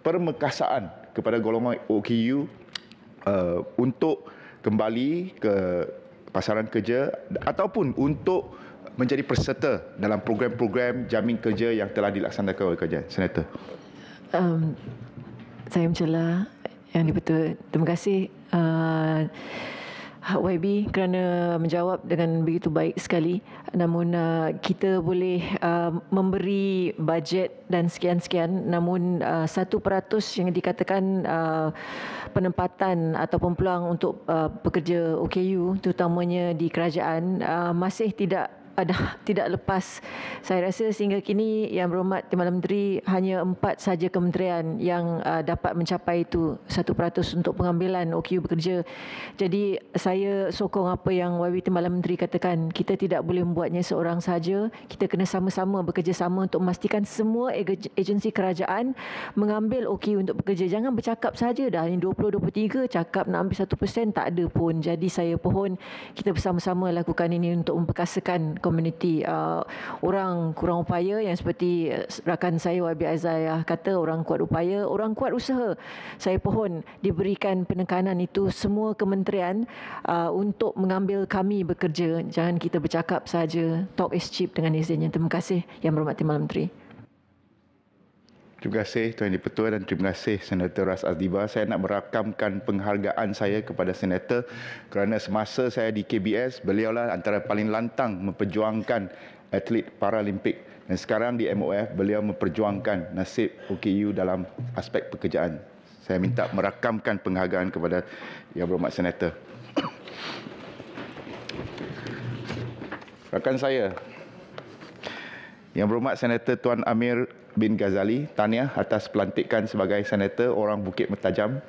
permekasaan kepada golongan OKU untuk kembali ke pasaran kerja ataupun untuk menjadi peserta dalam program-program jamin kerja yang telah dilaksanakan oleh kerajaan. Senator. Saya mencela Yang di-Pertua. Terima kasih YB kerana menjawab dengan begitu baik sekali. Namun kita boleh memberi bajet dan sekian-sekian, namun 1% yang dikatakan penempatan ataupun peluang untuk pekerja OKU terutamanya di kerajaan masih tidak lepas. Saya rasa sehingga kini Yang Berhormat Timbalan Menteri hanya 4 saja kementerian yang dapat mencapai itu 1% untuk pengambilan OKU bekerja. Jadi saya sokong apa yang YB Timbalan Menteri katakan. Kita tidak boleh membuatnya seorang saja. Kita kena sama-sama bekerjasama untuk memastikan semua agensi kerajaan mengambil OKU untuk bekerja. Jangan bercakap saja dah ini 2023 cakap nak ambil 1%, tak ada pun. Jadi saya pohon kita bersama-sama lakukan ini untuk memperkasakan komuniti. Orang kurang upaya yang seperti rakan saya YB Azayah kata, orang kuat upaya, orang kuat usaha. Saya pohon diberikan penekanan itu semua kementerian untuk mengambil kami bekerja. Jangan kita bercakap saja. Talk is cheap dengan izinnya. Terima kasih Yang Berhormat Timbalan Menteri. Terima kasih Tuan Di-Pertua dan terima kasih Senator Ras Asiba. Saya nak merakamkan penghargaan saya kepada Senator kerana semasa saya di KBS, beliaulah antara paling lantang memperjuangkan atlet Paralimpik. Dan sekarang di MOF, beliau memperjuangkan nasib OKU dalam aspek pekerjaan. Saya minta merakamkan penghargaan kepada Yang Berhormat Senator. Rakan saya, Yang Berhormat Senator Tuan Amir bin Ghazali, tahniah atas pelantikan sebagai Senator orang Bukit Mertajam.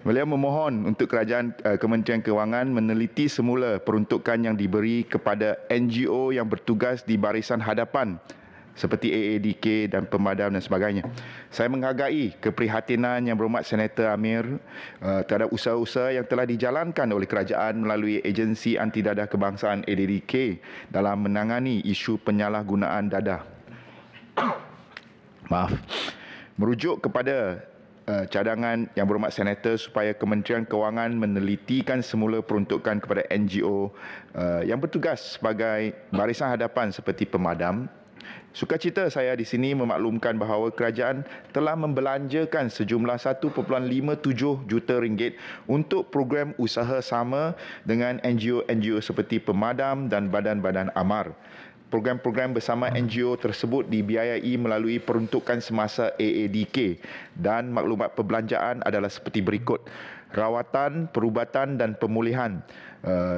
Beliau memohon untuk kerajaan Kementerian Kewangan meneliti semula peruntukan yang diberi kepada NGO yang bertugas di barisan hadapan seperti AADK dan pemadam dan sebagainya. Saya menghargai keprihatinan Yang Berhormat Senator Amir terhadap usaha-usaha yang telah dijalankan oleh kerajaan melalui agensi anti dadah kebangsaan AADK dalam menangani isu penyalahgunaan dadah. Merujuk kepada cadangan Yang Berhormat Senator supaya Kementerian Kewangan menelitikan semula peruntukan kepada NGO yang bertugas sebagai barisan hadapan seperti pemadam. Sukacita saya di sini memaklumkan bahawa kerajaan telah membelanjakan sejumlah 1.57 juta ringgit untuk program usaha sama dengan NGO-NGO seperti pemadam dan badan-badan amar. Program-program bersama NGO tersebut dibiayai melalui peruntukan semasa AADK dan maklumat perbelanjaan adalah seperti berikut. Rawatan, perubatan dan pemulihan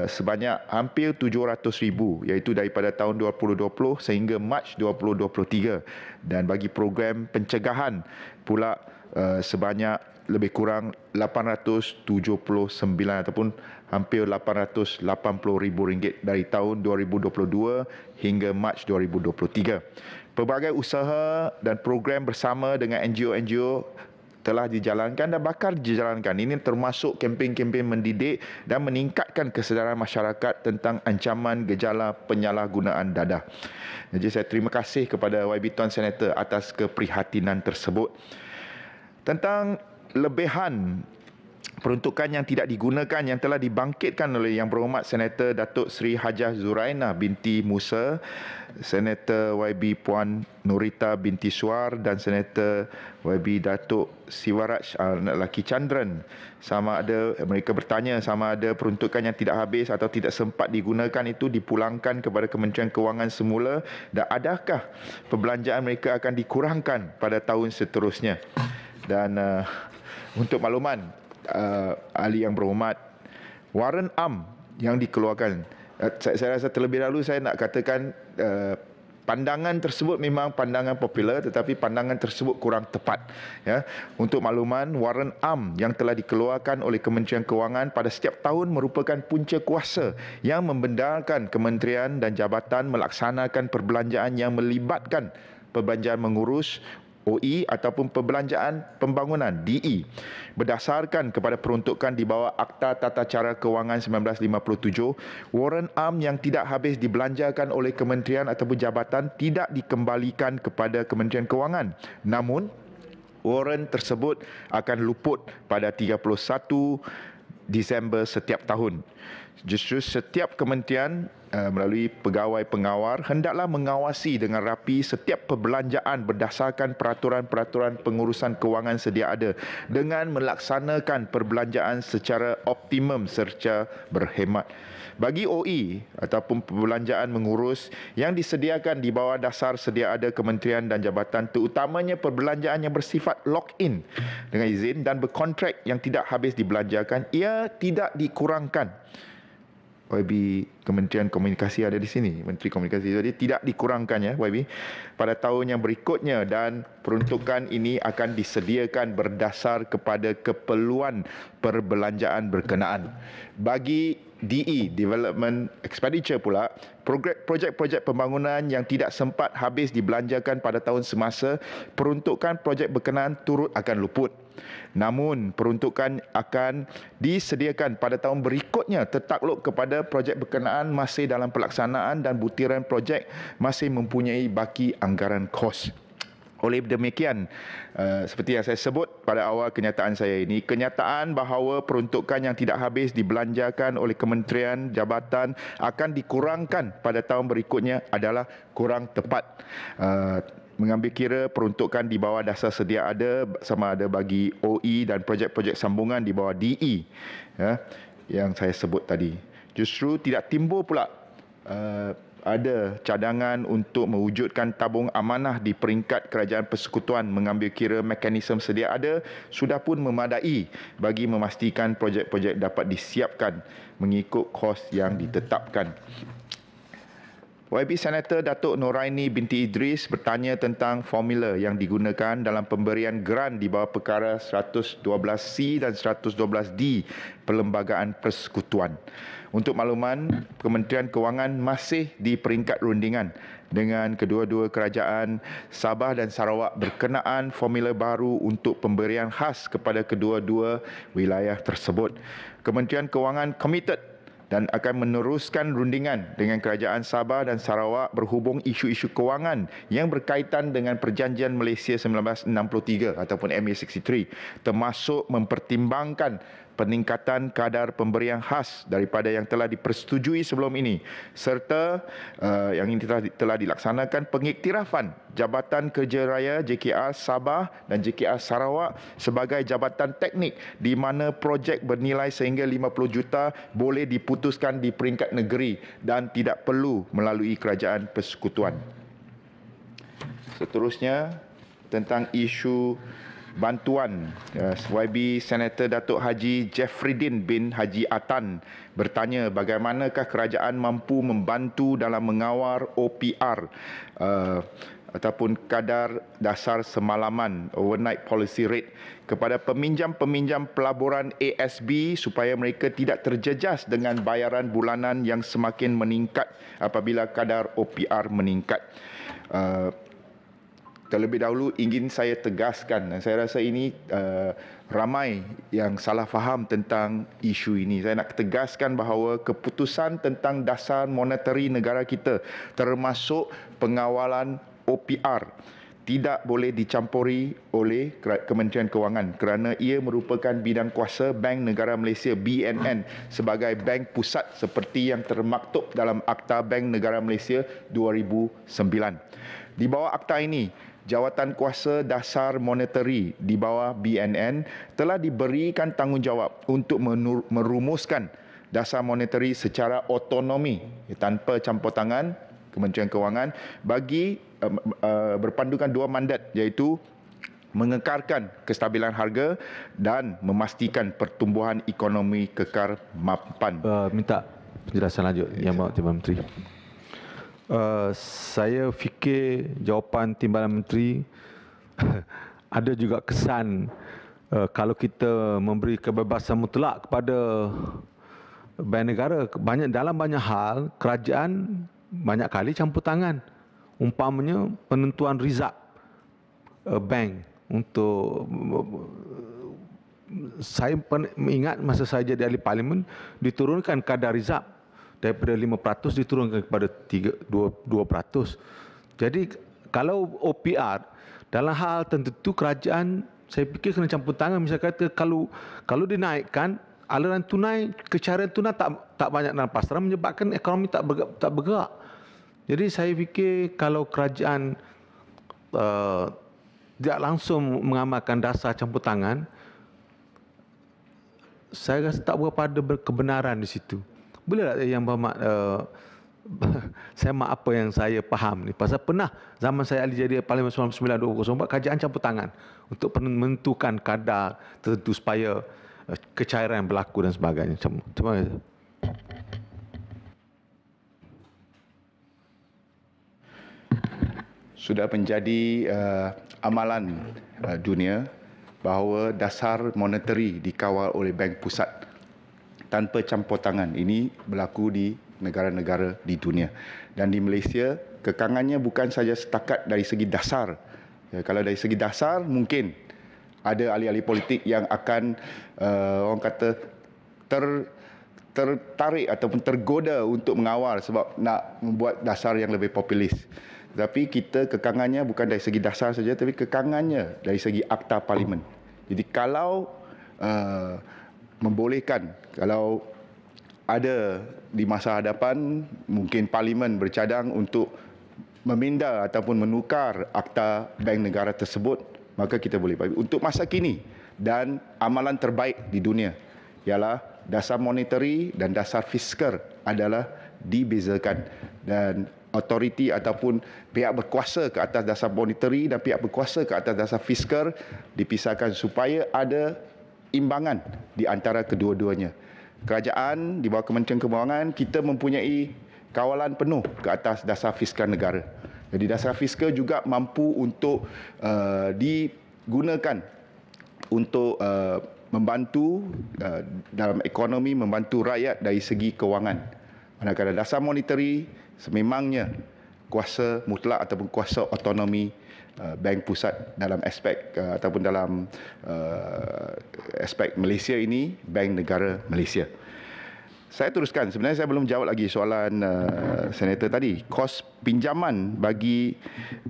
sebanyak hampir 700,000 iaitu daripada tahun 2020 sehingga Mac 2023 dan bagi program pencegahan pula sebanyak lebih kurang 879 ataupun hampir 880,000 ringgit dari tahun 2022 hingga Mac 2023. Pelbagai usaha dan program bersama dengan NGO-NGO telah dijalankan dan bakal dijalankan. Ini termasuk kempen-kempen mendidik dan meningkatkan kesedaran masyarakat tentang ancaman gejala penyalahgunaan dadah. Jadi saya terima kasih kepada YB Tuan Senator atas keprihatinan tersebut. Tentang lebihan peruntukan yang tidak digunakan yang telah dibangkitkan oleh Yang Berhormat Senator Datuk Seri Hajah Zurainah binti Musa, Senator YB Puan Nurita binti Suar dan Senator YB Datuk Siwaraj Laki Chandran. Sama ada mereka bertanya sama ada peruntukan yang tidak habis atau tidak sempat digunakan itu dipulangkan kepada Kementerian Kewangan semula dan adakah perbelanjaan mereka akan dikurangkan pada tahun seterusnya. Dan untuk makluman ahli yang berhormat, waran am yang dikeluarkan, saya rasa terlebih dahulu saya nak katakan pandangan tersebut memang pandangan popular tetapi pandangan tersebut kurang tepat. Ya. Untuk makluman, waran am yang telah dikeluarkan oleh Kementerian Kewangan pada setiap tahun merupakan punca kuasa yang membenarkan kementerian dan jabatan melaksanakan perbelanjaan yang melibatkan perbelanjaan mengurus OE ataupun perbelanjaan pembangunan DE berdasarkan kepada peruntukan di bawah Akta Tata Cara Kewangan 1957. Waran am yang tidak habis dibelanjakan oleh kementerian ataupun jabatan tidak dikembalikan kepada Kementerian Kewangan. Namun waran tersebut akan luput pada 31 Disember setiap tahun. Justru setiap kementerian melalui pegawai pengawal hendaklah mengawasi dengan rapi setiap perbelanjaan berdasarkan peraturan-peraturan pengurusan kewangan sedia ada dengan melaksanakan perbelanjaan secara optimum serta berhemat. Bagi OE ataupun perbelanjaan mengurus yang disediakan di bawah dasar sedia ada kementerian dan jabatan, terutamanya perbelanjaan yang bersifat lock-in dengan izin dan berkontrak yang tidak habis dibelanjakan, ia tidak dikurangkan. YB Kementerian Komunikasi ada di sini, Menteri Komunikasi, jadi tidak dikurangkan ya YB pada tahun yang berikutnya, dan peruntukan ini akan disediakan berdasar kepada keperluan perbelanjaan berkenaan. Bagi DE, Development Expenditure pula, projek-projek pembangunan yang tidak sempat habis dibelanjakan pada tahun semasa, peruntukan projek berkenaan turut akan luput. Namun, peruntukan akan disediakan pada tahun berikutnya tertakluk kepada projek berkenaan masih dalam pelaksanaan dan butiran projek masih mempunyai baki anggaran kos. Oleh demikian, seperti yang saya sebut pada awal kenyataan saya ini, kenyataan bahawa peruntukan yang tidak habis dibelanjakan oleh kementerian jabatan akan dikurangkan pada tahun berikutnya adalah kurang tepat. Mengambil kira peruntukan di bawah dasar sedia ada sama ada bagi OE dan projek-projek sambungan di bawah DE ya, yang saya sebut tadi. Justru tidak timbul pula ada cadangan untuk mewujudkan tabung amanah di peringkat kerajaan persekutuan. Mengambil kira mekanisme sedia ada sudah pun memadai bagi memastikan projek-projek dapat disiapkan mengikut kos yang ditetapkan. YB Senator Datuk Noraini binti Idris bertanya tentang formula yang digunakan dalam pemberian geran di bawah perkara 112C dan 112D Perlembagaan Persekutuan. Untuk makluman, Kementerian Kewangan masih di peringkat rundingan dengan kedua-dua kerajaan Sabah dan Sarawak berkenaan formula baru untuk pemberian khas kepada kedua-dua wilayah tersebut. Kementerian Kewangan komited dan akan meneruskan rundingan dengan kerajaan Sabah dan Sarawak berhubung isu-isu kewangan yang berkaitan dengan Perjanjian Malaysia 1963 ataupun MA63, termasuk mempertimbangkan peningkatan kadar pemberian khas daripada yang telah dipersetujui sebelum ini, serta yang ini telah dilaksanakan pengiktirafan Jabatan Kerja Raya JKR Sabah dan JKR Sarawak sebagai jabatan teknik di mana projek bernilai sehingga 50 juta boleh diputuskan di peringkat negeri dan tidak perlu melalui kerajaan persekutuan. Seterusnya tentang isu bantuan, YB Senator Datuk Haji Jeffreydin bin Haji Atan bertanya bagaimanakah kerajaan mampu membantu dalam mengawal OPR ataupun kadar dasar semalaman, overnight policy rate, kepada peminjam-peminjam pelaburan ASB supaya mereka tidak terjejas dengan bayaran bulanan yang semakin meningkat apabila kadar OPR meningkat. Terlebih dahulu ingin saya tegaskan, dan saya rasa ini ramai yang salah faham tentang isu ini. Saya nak tegaskan bahawa keputusan tentang dasar monetary negara kita termasuk pengawalan OPR tidak boleh dicampuri oleh Kementerian Kewangan kerana ia merupakan bidang kuasa Bank Negara Malaysia BNN sebagai bank pusat seperti yang termaktub dalam Akta Bank Negara Malaysia 2009. Di bawah akta ini, jawatan kuasa dasar monetary di bawah BNN telah diberikan tanggungjawab untuk merumuskan dasar monetary secara otonomi tanpa campur tangan Kementerian Kewangan bagi berpandukan dua mandat, iaitu mengekalkan kestabilan harga dan memastikan pertumbuhan ekonomi kekal mapan. Minta penjelasan lanjut Yang Timbalan Menteri. Saya fikir jawapan Timbalan Menteri ada juga kesan kalau kita memberi kebebasan mutlak kepada bank negara, dalam banyak hal kerajaan banyak kali campur tangan. Umpamanya penentuan rizab bank untuk, saya ingat masa saya jadi ahli parlimen diturunkan kadar rizab daripada 5% diturunkan kepada 2%. Jadi kalau OPR dalam hal tertentu kerajaan saya fikir kena campur tangan. Misalnya kata kalau dinaikkan aliran tunai, kecarian tunai tak banyak dalam pasaran menyebabkan ekonomi tak bergerak. Jadi saya fikir kalau kerajaan tidak langsung mengamalkan dasar campur tangan, saya rasa tak berapa ada kebenaran di situ. Boleh tak Yang Berhormat saya apa yang saya faham ni. Pasal pernah zaman saya ahli jadi Parlimen 1994 kerajaan campur tangan untuk menentukan kadar tertentu supaya kecairan berlaku dan sebagainya. Terima kasih. Sudah menjadi amalan dunia bahawa dasar monetary dikawal oleh bank pusat tanpa campur tangan. Ini berlaku di negara-negara di dunia. Dan di Malaysia, kekangannya bukan saja setakat dari segi dasar. Kalau dari segi dasar, mungkin ada ahli-ahli politik yang akan orang kata tertarik ataupun tergoda untuk mengawal sebab nak membuat dasar yang lebih populis. Tapi kita kekangannya bukan dari segi dasar saja, tapi kekangannya dari segi akta parlimen. Jadi kalau membolehkan, kalau ada di masa hadapan mungkin parlimen bercadang untuk meminda ataupun menukar akta bank negara tersebut, maka kita boleh. Untuk masa kini dan amalan terbaik di dunia ialah dasar monetary dan dasar fiskal adalah dibezakan, dan autoriti ataupun pihak berkuasa ke atas dasar monetary dan pihak berkuasa ke atas dasar fiskal dipisahkan supaya ada imbangan di antara kedua-duanya. Kerajaan di bawah Kementerian Kewangan kita mempunyai kawalan penuh ke atas dasar fiskal negara. Jadi dasar fiskal juga mampu untuk digunakan untuk membantu dalam ekonomi, membantu rakyat dari segi kewangan. Manakala dasar monetary sememangnya kuasa mutlak ataupun kuasa otonomi bank pusat dalam aspek ataupun dalam aspek Malaysia ini, Bank Negara Malaysia. Saya teruskan, sebenarnya saya belum jawab lagi soalan senator tadi. Kos pinjaman bagi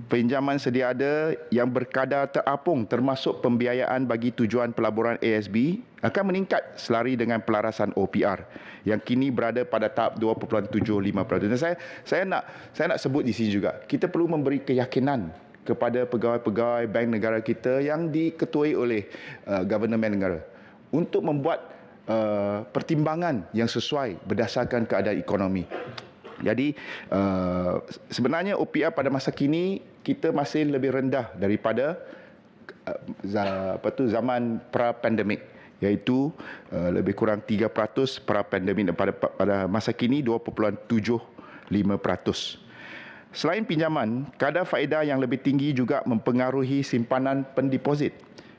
pinjaman sedia ada yang berkadar terapung termasuk pembiayaan bagi tujuan pelaburan ASB akan meningkat selari dengan pelarasan OPR yang kini berada pada tahap 2.75%. Dan saya nak sebut di sini juga, kita perlu memberi keyakinan kepada pegawai-pegawai bank negara kita yang diketuai oleh Governor Bank Negara untuk membuat pertimbangan yang sesuai berdasarkan keadaan ekonomi. Jadi sebenarnya OPR pada masa kini kita masih lebih rendah daripada zaman pra-pandemik, iaitu lebih kurang 3% pra-pandemik, dan pada masa kini 2.75%. Selain pinjaman, kadar faedah yang lebih tinggi juga mempengaruhi simpanan pendeposit.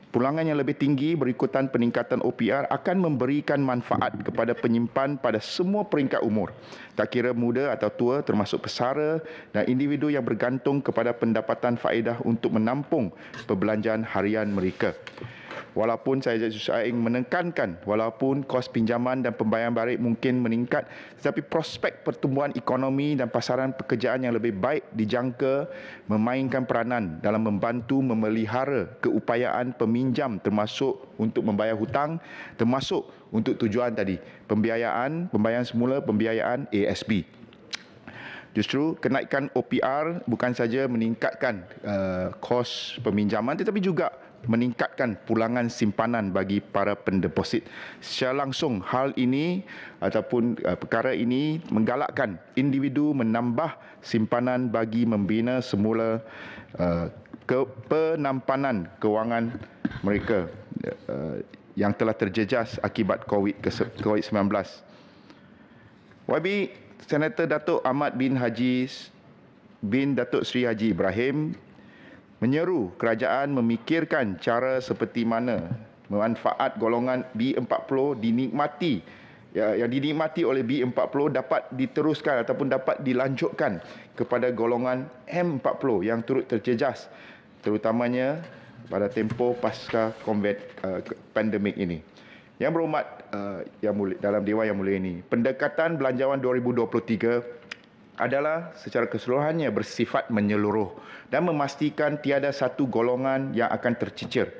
Pulangan yang lebih tinggi berikutan peningkatan OPR akan memberikan manfaat kepada penyimpan pada semua peringkat umur, tak kira muda atau tua, termasuk pesara dan individu yang bergantung kepada pendapatan faedah untuk menampung perbelanjaan harian mereka. Walaupun saya ingin menekankan, walaupun kos pinjaman dan pembayaran balik mungkin meningkat, tetapi prospek pertumbuhan ekonomi dan pasaran pekerjaan yang lebih baik dijangka memainkan peranan dalam membantu memelihara keupayaan peminjam termasuk untuk membayar hutang, termasuk untuk tujuan tadi, pembayaran semula, pembiayaan ASB. Justru kenaikan OPR bukan saja meningkatkan kos peminjaman tetapi juga meningkatkan pulangan simpanan bagi para pendeposit. Secara langsung hal ini ataupun perkara ini menggalakkan individu menambah simpanan bagi membina semula penampanan kewangan mereka yang telah terjejas akibat COVID-19. YB Senator Datuk Ahmad bin Datuk Seri Haji Ibrahim menyeru kerajaan memikirkan cara seperti mana manfaat golongan B40 dinikmati, yang dinikmati oleh B40 dapat diteruskan ataupun dapat dilanjutkan kepada golongan M40 yang turut terjejas, terutamanya pada tempoh pasca pandemik ini. Yang berhormat dalam Dewan Yang Mulia ini, pendekatan belanjawan 2023 adalah secara keseluruhannya bersifat menyeluruh dan memastikan tiada satu golongan yang akan tercicir.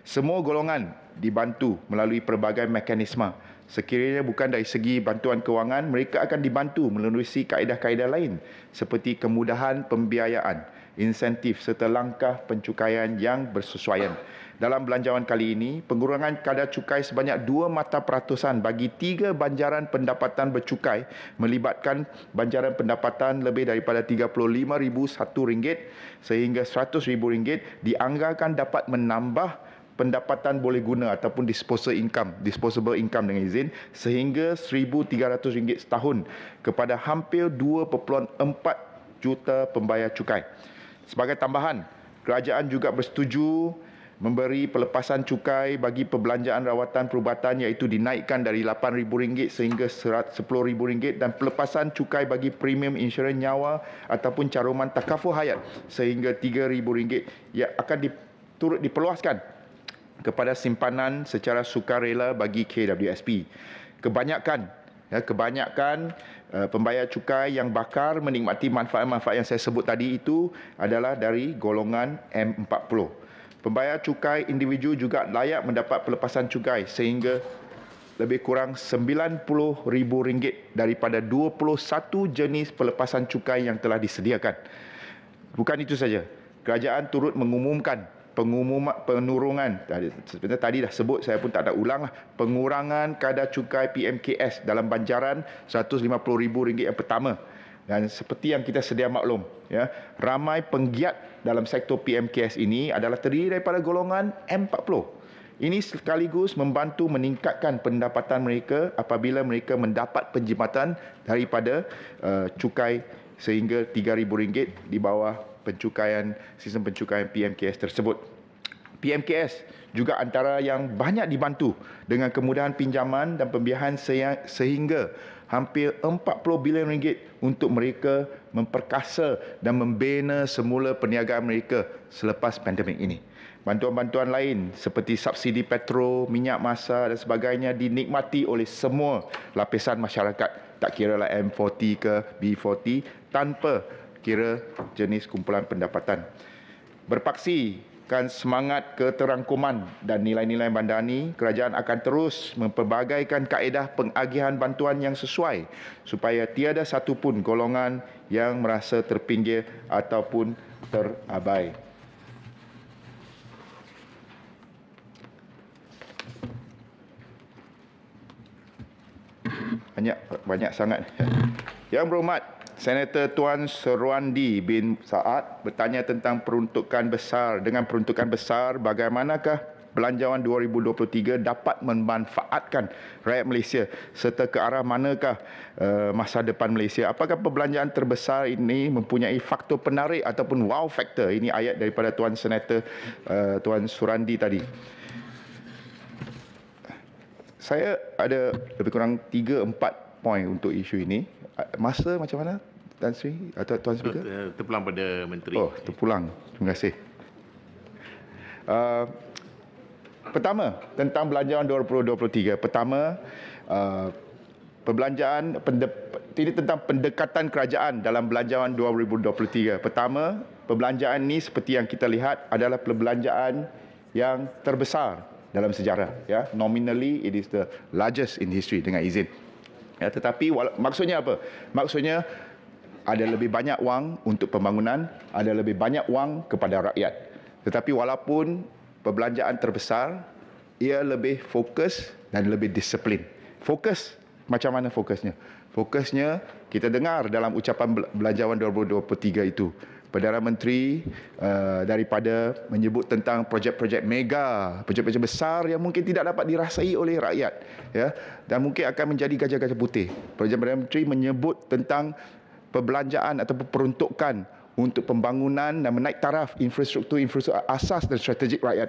Semua golongan dibantu melalui pelbagai mekanisme. Sekiranya bukan dari segi bantuan kewangan, mereka akan dibantu menerusi kaedah-kaedah lain seperti kemudahan pembiayaan, insentif serta langkah pencukaian yang bersesuaian. Dalam belanjawan kali ini, pengurangan kadar cukai sebanyak 2 mata peratusan bagi 3 banjaran pendapatan bercukai melibatkan banjaran pendapatan lebih daripada RM35,001 sehingga RM100,000 dianggarkan dapat menambah pendapatan boleh guna ataupun disposable income dengan izin sehingga RM1,300 setahun kepada hampir 2.4 juta pembayar cukai. Sebagai tambahan, kerajaan juga bersetuju memberi pelepasan cukai bagi perbelanjaan rawatan perubatan iaitu dinaikkan dari RM8,000 sehingga RM10,000 dan pelepasan cukai bagi premium insurans nyawa ataupun caruman takaful hayat sehingga RM3,000 yang akan turut diperluaskan kepada simpanan secara sukarela bagi KWSP. Kebanyakan pembayar cukai yang bakar menikmati manfaat-manfaat yang saya sebut tadi itu adalah dari golongan M40. Pembayar cukai individu juga layak mendapat pelepasan cukai sehingga lebih kurang RM90,000 daripada 21 jenis pelepasan cukai yang telah disediakan. Bukan itu saja, kerajaan turut mengumumkan penurungan, sebenarnya tadi dah sebut, saya pun tak ada ulang lah, pengurangan kadar cukai PMKS dalam banjaran RM150,000 yang pertama. Dan seperti yang kita sedia maklum, ramai penggiat dalam sektor PMKS ini adalah terdiri daripada golongan M40. Ini sekaligus membantu meningkatkan pendapatan mereka apabila mereka mendapat penjimatan daripada cukai sehingga RM3,000 di bawah sistem pencukaian PMKS tersebut. PMKS juga antara yang banyak dibantu dengan kemudahan pinjaman dan pembiayaan sehingga hampir RM40 bilion untuk mereka memperkasa dan membina semula perniagaan mereka selepas pandemik ini. Bantuan-bantuan lain seperti subsidi petrol, minyak masa dan sebagainya dinikmati oleh semua lapisan masyarakat, tak kira lah M40 ke B40 tanpa kira jenis kumpulan pendapatan. Berpaksikan semangat keterangkuman dan nilai-nilai bandani, kerajaan akan terus memperbagaikan kaedah pengagihan bantuan yang sesuai supaya tiada satu pun golongan yang merasa terpinggir ataupun terabai. Banyak sangat. Yang berhormat, Senator Tuan Suruandi bin Saad bertanya tentang peruntukan besar, bagaimanakah belanjawan 2023 dapat memanfaatkan rakyat Malaysia serta ke arah manakah masa depan Malaysia. Apakah perbelanjaan terbesar ini mempunyai faktor penarik ataupun wow factor? Ini ayat daripada Tuan Senator Tuan Surandi tadi. Saya ada lebih kurang 3-4 poin untuk isu ini. Masa macam mana, Tan Sri atau Tuan Speaker? Terpulang pada Menteri. Oh, terpulang. Terima kasih. Pertama, tentang belanjawan 2023. Pertama, ini tentang pendekatan kerajaan dalam belanjawan 2023. Pertama, perbelanjaan ni seperti yang kita lihat adalah perbelanjaan yang terbesar dalam sejarah. Ya, nominally it is the largest in history dengan izin. Ya, tetapi maksudnya apa? Maksudnya ada lebih banyak wang untuk pembangunan, ada lebih banyak wang kepada rakyat. Tetapi walaupun perbelanjaan terbesar, ia lebih fokus dan lebih disiplin. Fokus, macam mana fokusnya? Fokusnya kita dengar dalam ucapan belanjawan 2023 itu. Perdana Menteri daripada menyebut tentang projek-projek mega, projek-projek besar yang mungkin tidak dapat dirasai oleh rakyat, ya, dan mungkin akan menjadi gajah-gajah putih. Perdana Menteri menyebut tentang perbelanjaan atau peruntukan untuk pembangunan dan menaik taraf infrastruktur asas dan strategik rakyat.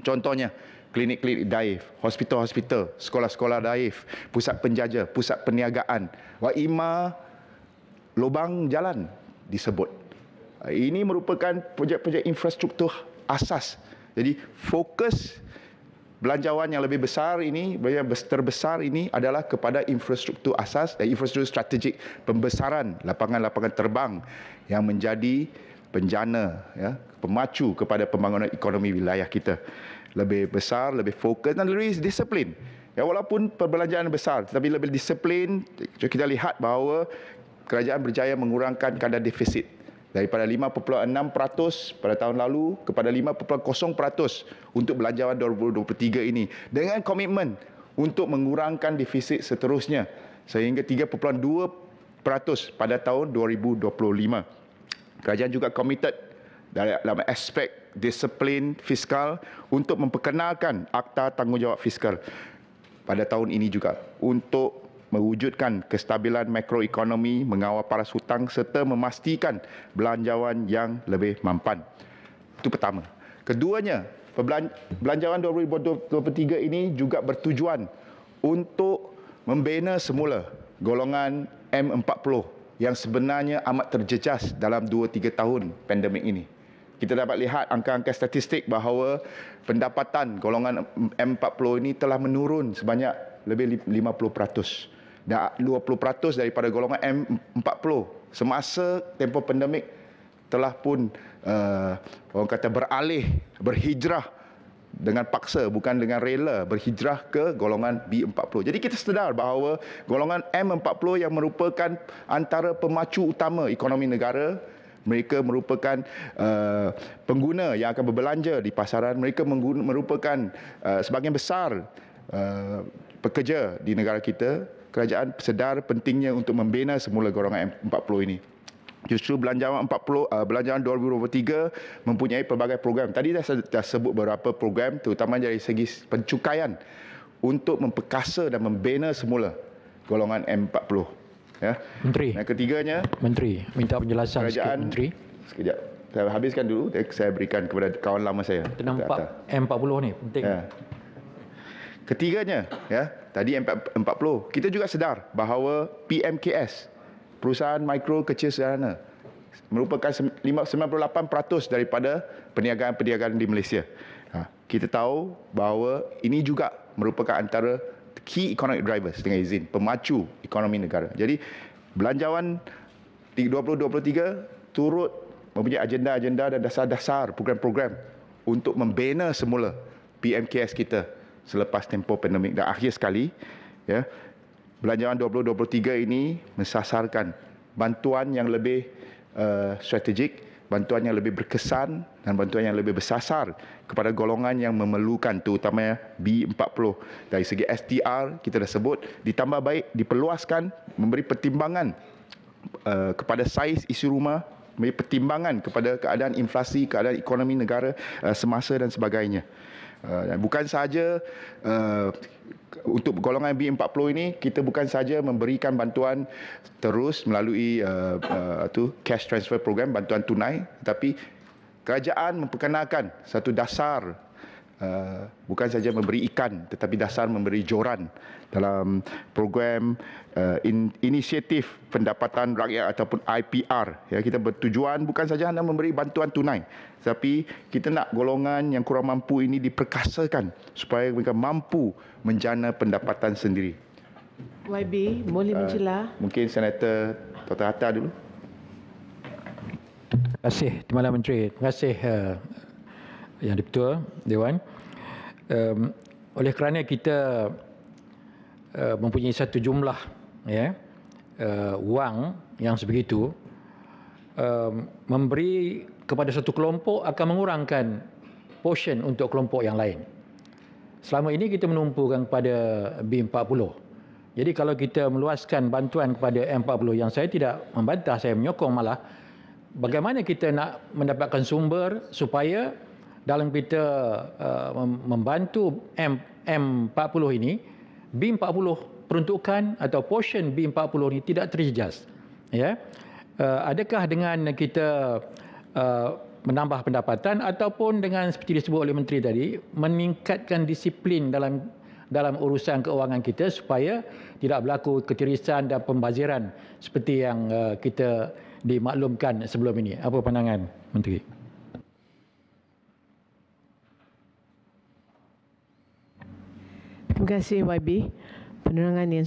Contohnya, klinik-klinik daif, hospital-hospital, sekolah-sekolah daif, pusat penjaja, pusat perniagaan, waima, lubang jalan disebut. Ini merupakan projek-projek infrastruktur asas. Jadi fokus belanjawan yang lebih besar ini, terbesar ini adalah kepada infrastruktur asas dan infrastruktur strategik, pembesaran lapangan-lapangan terbang yang menjadi penjana, ya, pemacu kepada pembangunan ekonomi wilayah kita. Lebih besar, lebih fokus dan lebih disiplin. Ya, walaupun perbelanjaan besar tetapi lebih disiplin. Kita lihat bahawa kerajaan berjaya mengurangkan kadar defisit daripada 5.6% pada tahun lalu kepada 5.0% untuk belanjawan 2023 ini, dengan komitmen untuk mengurangkan defisit seterusnya sehingga 3.2% pada tahun 2025. Kerajaan juga komited dalam aspek disiplin fiskal untuk memperkenalkan Akta Tanggungjawab Fiskal pada tahun ini juga untuk mewujudkan kestabilan makroekonomi, mengawal paras hutang serta memastikan belanjawan yang lebih mampan. Itu pertama. Keduanya, belanjawan 2023 ini juga bertujuan untuk membina semula golongan M40 yang sebenarnya amat terjejas dalam 2-3 tahun pandemik ini. Kita dapat lihat angka-angka statistik bahawa pendapatan golongan M40 ini telah menurun sebanyak lebih 50%. Dan 20% daripada golongan M40 semasa tempoh pandemik telah pun orang kata berhijrah dengan paksa, bukan dengan rela, berhijrah ke golongan B40. Jadi kita sedar bahawa golongan M40 yang merupakan antara pemacu utama ekonomi negara, mereka merupakan pengguna yang akan berbelanja di pasaran, mereka merupakan sebahagian besar pekerja di negara kita. Kerajaan sedar pentingnya untuk membina semula golongan M40 ini. Justru belanjawan 2023 mempunyai pelbagai program. Tadi dah sebut beberapa program, terutama dari segi pencukaian untuk memperkasa dan membina semula golongan M40. Ya. Menteri. Dan ketiganya, Menteri minta penjelasan sikit, Menteri. Sekejap. Saya habiskan dulu, saya berikan kepada kawan lama saya. Kita nampak M40 ni penting. Ya. Ketiganya, ya, tadi M40, kita juga sedar bahawa PMKS, perusahaan mikro kecil sederhana, merupakan 98% daripada perniagaan-perniagaan di Malaysia. Kita tahu bahawa ini juga merupakan antara key economic drivers dengan izin, pemacu ekonomi negara. Jadi, belanjawan 2023 turut mempunyai agenda-agenda dan dasar-dasar program-program untuk membina semula PMKS kita selepas tempoh pandemik. Dan akhir sekali, ya, belanjawan 2023 ini mensasarkan bantuan yang lebih strategik, bantuan yang lebih berkesan dan bantuan yang lebih bersasar kepada golongan yang memerlukan, terutamanya B40. Dari segi STR, kita dah sebut, ditambah baik, diperluaskan, memberi pertimbangan kepada saiz isi rumah, memberi pertimbangan kepada keadaan inflasi, keadaan ekonomi negara semasa dan sebagainya. Bukan sahaja untuk golongan B40 ini, kita bukan saja memberikan bantuan terus melalui cash transfer program, bantuan tunai, tetapi kerajaan memperkenalkan satu dasar bukan saja memberi ikan tetapi dasar memberi joran dalam program inisiatif pendapatan rakyat ataupun IPR. Ya, kita bertujuan bukan saja hanya memberi bantuan tunai, tapi kita nak golongan yang kurang mampu ini diperkasakan supaya mereka mampu menjana pendapatan sendiri. YB, boleh mencela? Mungkin Senator Dr. Hatta dulu. Terima kasih Timbalan Menteri. Terima kasih Yang Di-Pertua Dewan. Oleh kerana kita mempunyai satu jumlah wang yang sebegitu, memberi kepada satu kelompok akan mengurangkan portion untuk kelompok yang lain. Selama ini kita menumpukan kepada B40. Jadi kalau kita meluaskan bantuan kepada M40, yang saya tidak membantah, saya menyokong malah, bagaimana kita nak mendapatkan sumber supaya dalam kita membantu M40 ini, B40 peruntukan atau portion B40 ini tidak terjejas. Ya. Adakah dengan kita menambah pendapatan ataupun dengan seperti disebut oleh Menteri tadi, meningkatkan disiplin dalam urusan keuangan kita supaya tidak berlaku ketirisan dan pembaziran seperti yang kita dimaklumkan sebelum ini. Apa pandangan Menteri? Terima kasih YB. Penerangan yang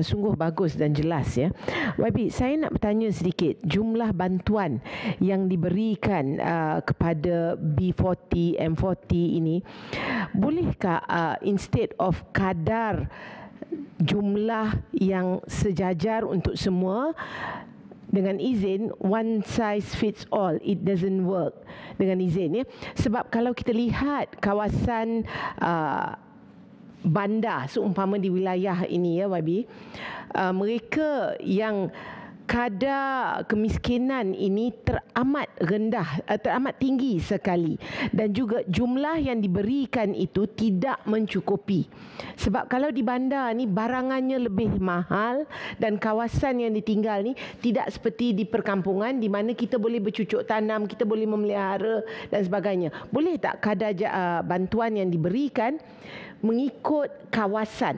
sungguh bagus dan jelas ya. YB, saya nak bertanya sedikit, jumlah bantuan yang diberikan kepada B40, M40 ini, bolehkah instead of kadar jumlah yang sejajar untuk semua, dengan izin one size fits all, it doesn't work dengan izin ya. Sebab kalau kita lihat kawasan bandar seumpama di wilayah ini ya YB, mereka yang kadar kemiskinan ini teramat rendah, teramat tinggi sekali, dan juga jumlah yang diberikan itu tidak mencukupi. Sebab kalau di bandar ni barangannya lebih mahal dan kawasan yang ditinggal ni tidak seperti di perkampungan di mana kita boleh bercucuk tanam, kita boleh memelihara dan sebagainya. Boleh tak kadar bantuan yang diberikan mengikut kawasan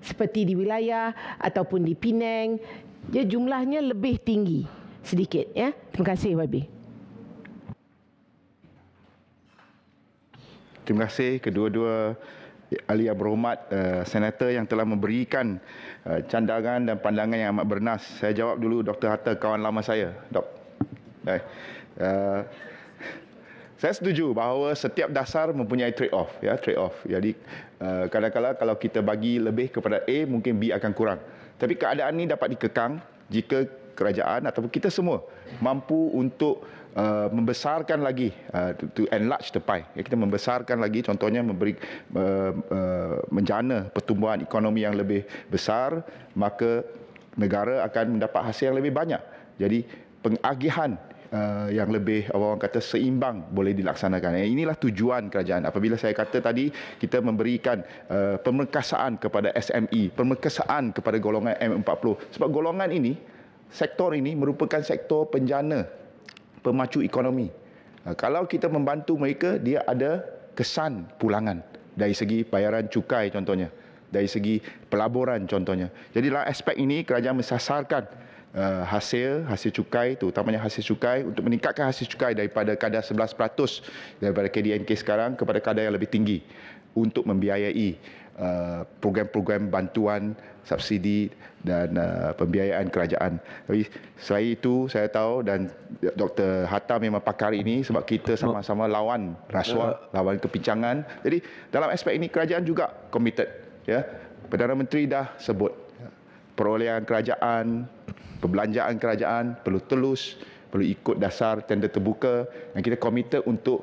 seperti di wilayah ataupun di Penang, dia jumlahnya lebih tinggi sedikit ya. Terima kasih YB. Terima kasih kedua-dua ahli yang berhormat, senator yang telah memberikan cadangan dan pandangan yang amat bernas. Saya jawab dulu Dr. Hatta, kawan lama saya. Saya setuju bahawa setiap dasar mempunyai trade-off, ya, trade-off. Jadi kadang-kadang kalau kita bagi lebih kepada A, mungkin B akan kurang. Tapi keadaan ini dapat dikekang jika kerajaan ataupun kita semua mampu untuk membesarkan lagi, to enlarge the pie. Kita membesarkan lagi, contohnya menjana pertumbuhan ekonomi yang lebih besar, maka negara akan mendapat hasil yang lebih banyak. Jadi pengagihan yang lebih, orang kata, seimbang boleh dilaksanakan. Inilah tujuan kerajaan. Apabila saya kata tadi kita memberikan pemerkasaan kepada SME, pemerkasaan kepada golongan M40, sebab golongan ini, sektor ini merupakan sektor penjana, pemacu ekonomi. Kalau kita membantu mereka, dia ada kesan pulangan dari segi bayaran cukai contohnya, dari segi pelaburan contohnya. Jadi dalam aspek ini kerajaan mensasarkan hasil cukai, terutamanya hasil cukai, untuk meningkatkan hasil cukai daripada kadar 11% daripada KDNK sekarang kepada kadar yang lebih tinggi untuk membiayai program-program bantuan, subsidi dan pembiayaan kerajaan. Tapi selain itu saya tahu, dan Dr. Hatta memang pakar ini sebab kita sama-sama lawan rasuah, lawan kepincangan. Jadi dalam aspek ini kerajaan juga committed. Ya, Perdana Menteri dah sebut perolehan kerajaan, perbelanjaan kerajaan perlu telus, perlu ikut dasar tender terbuka, dan kita komited untuk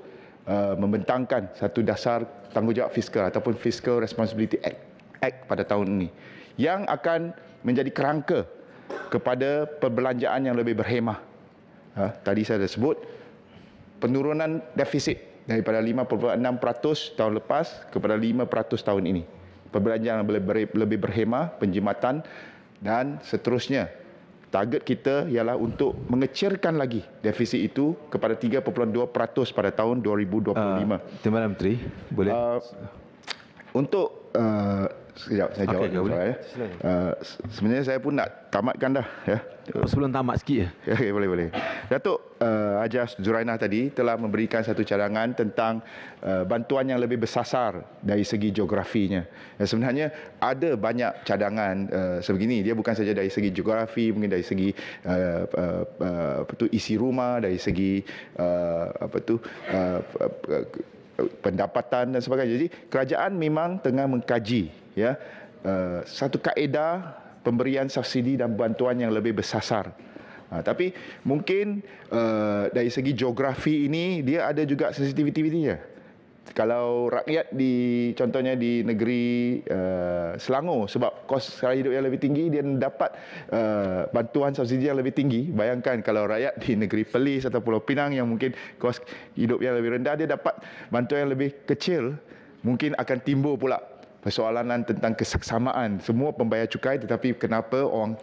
membentangkan satu dasar tanggungjawab fiskal ataupun Fiscal Responsibility Act pada tahun ini yang akan menjadi kerangka kepada perbelanjaan yang lebih berhemah. Tadi saya dah sebut penurunan defisit daripada 5.6% tahun lepas kepada 5% tahun ini. Perbelanjaan yang lebih berhemah, penjimatan dan seterusnya. target kita ialah untuk mengecilkan lagi defisit itu kepada 3.2% pada tahun 2025. Timbalan Menteri, boleh? Untuk sekejap saya jawab dulu soalan, ya. Sebenarnya saya pun nak tamatkan dah, ya. Sebelum tamat sikit ya. Okay, boleh. Datuk Haji Zurainah tadi telah memberikan satu cadangan tentang bantuan yang lebih bersasar dari segi geografinya. Sebenarnya ada banyak cadangan sebegini. Dia bukan saja dari segi geografi, mungkin dari segi isi rumah, dari segi pendapatan dan sebagainya. Jadi kerajaan memang tengah mengkaji, ya, satu kaedah pemberian subsidi dan bantuan yang lebih bersasar. Tapi mungkin dari segi geografi ini dia ada juga sensitivitinya. Kalau rakyat contohnya di negeri Selangor, sebab kos sara hidup yang lebih tinggi, dia dapat bantuan subsidi yang lebih tinggi. Bayangkan kalau rakyat di negeri Perlis atau Pulau Pinang yang mungkin kos hidup yang lebih rendah, dia dapat bantuan yang lebih kecil, mungkin akan timbul pula persoalan tentang keseksamaan semua pembayar cukai, tetapi kenapa orang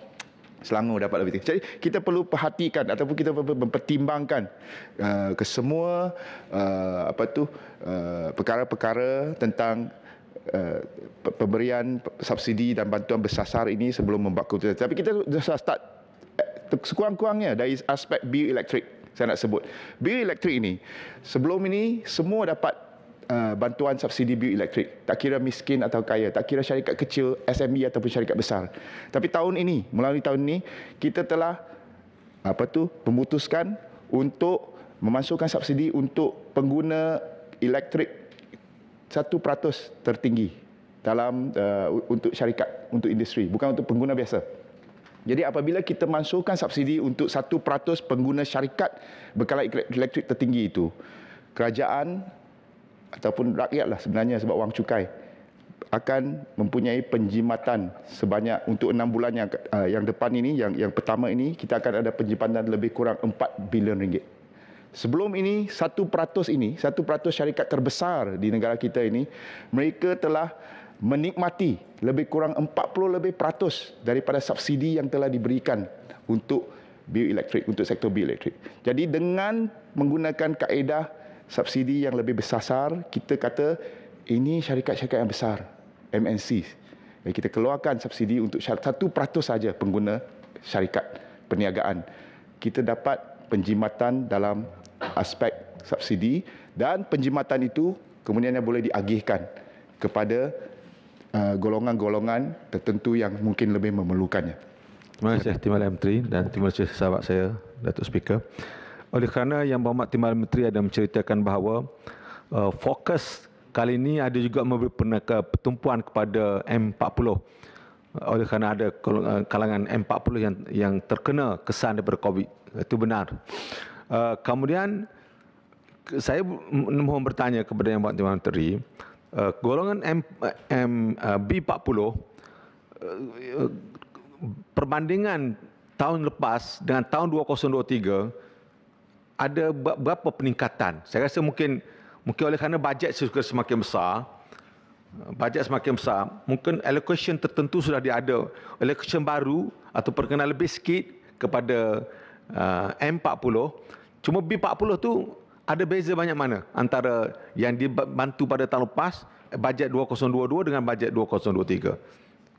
Selangor dapat lebih tinggi. Jadi kita perlu perhatikan ataupun kita perlu mempertimbangkan kesemua perkara-perkara tentang pemberian subsidi dan bantuan bersasar ini sebelum membaku. Tapi kita dah start sekurang-kurangnya dari aspek bioelektrik. Saya nak sebut bioelektrik ini, sebelum ini semua dapat bantuan subsidi bioelektrik, tak kira miskin atau kaya, tak kira syarikat kecil, SME ataupun syarikat besar. Tapi melalui tahun ini kita telah memutuskan untuk memasukkan subsidi untuk pengguna elektrik 1% tertinggi dalam untuk syarikat, untuk industri, bukan untuk pengguna biasa. Jadi apabila kita masukkan subsidi untuk 1% pengguna syarikat berkala elektrik tertinggi itu, kerajaan ataupun rakyatlah sebenarnya, sebab wang cukai akan mempunyai penjimatan sebanyak untuk 6 bulan yang depan ini, yang pertama ini kita akan ada penjimatan lebih kurang 4 bilion ringgit. Sebelum ini 1% ini, 1% syarikat terbesar di negara kita ini, mereka telah menikmati lebih kurang 40% daripada subsidi yang telah diberikan untuk bioelektrik, untuk sektor bioelektrik. Jadi dengan menggunakan kaedah subsidi yang lebih bersasar, kita kata ini syarikat-syarikat yang besar, MNC. Kita keluarkan subsidi untuk 1% saja pengguna syarikat perniagaan. Kita dapat penjimatan dalam aspek subsidi, dan penjimatan itu kemudiannya boleh diagihkan kepada golongan-golongan tertentu yang mungkin lebih memerlukannya. Terima kasih Timbalan Menteri dan terima kasih sahabat saya, Datuk Speaker. Oleh kerana Yang Berhormat Timbalan Menteri ada menceritakan bahawa fokus kali ini ada juga memberi pertumpuan kepada M40. Oleh kerana ada kalangan M40 yang terkena kesan daripada COVID. Itu benar. Kemudian saya mohon bertanya kepada Yang Berhormat Timbalan Menteri, golongan B40 perbandingan tahun lepas dengan tahun 2023 ada berapa peningkatan? Saya rasa mungkin oleh kerana bajet semakin besar, mungkin allocation tertentu sudah ada, allocation baru atau perkenalan lebih sikit kepada M40. Cuma B40 tu ada beza banyak mana antara yang dibantu pada tahun lepas, bajet 2022 dengan bajet 2023.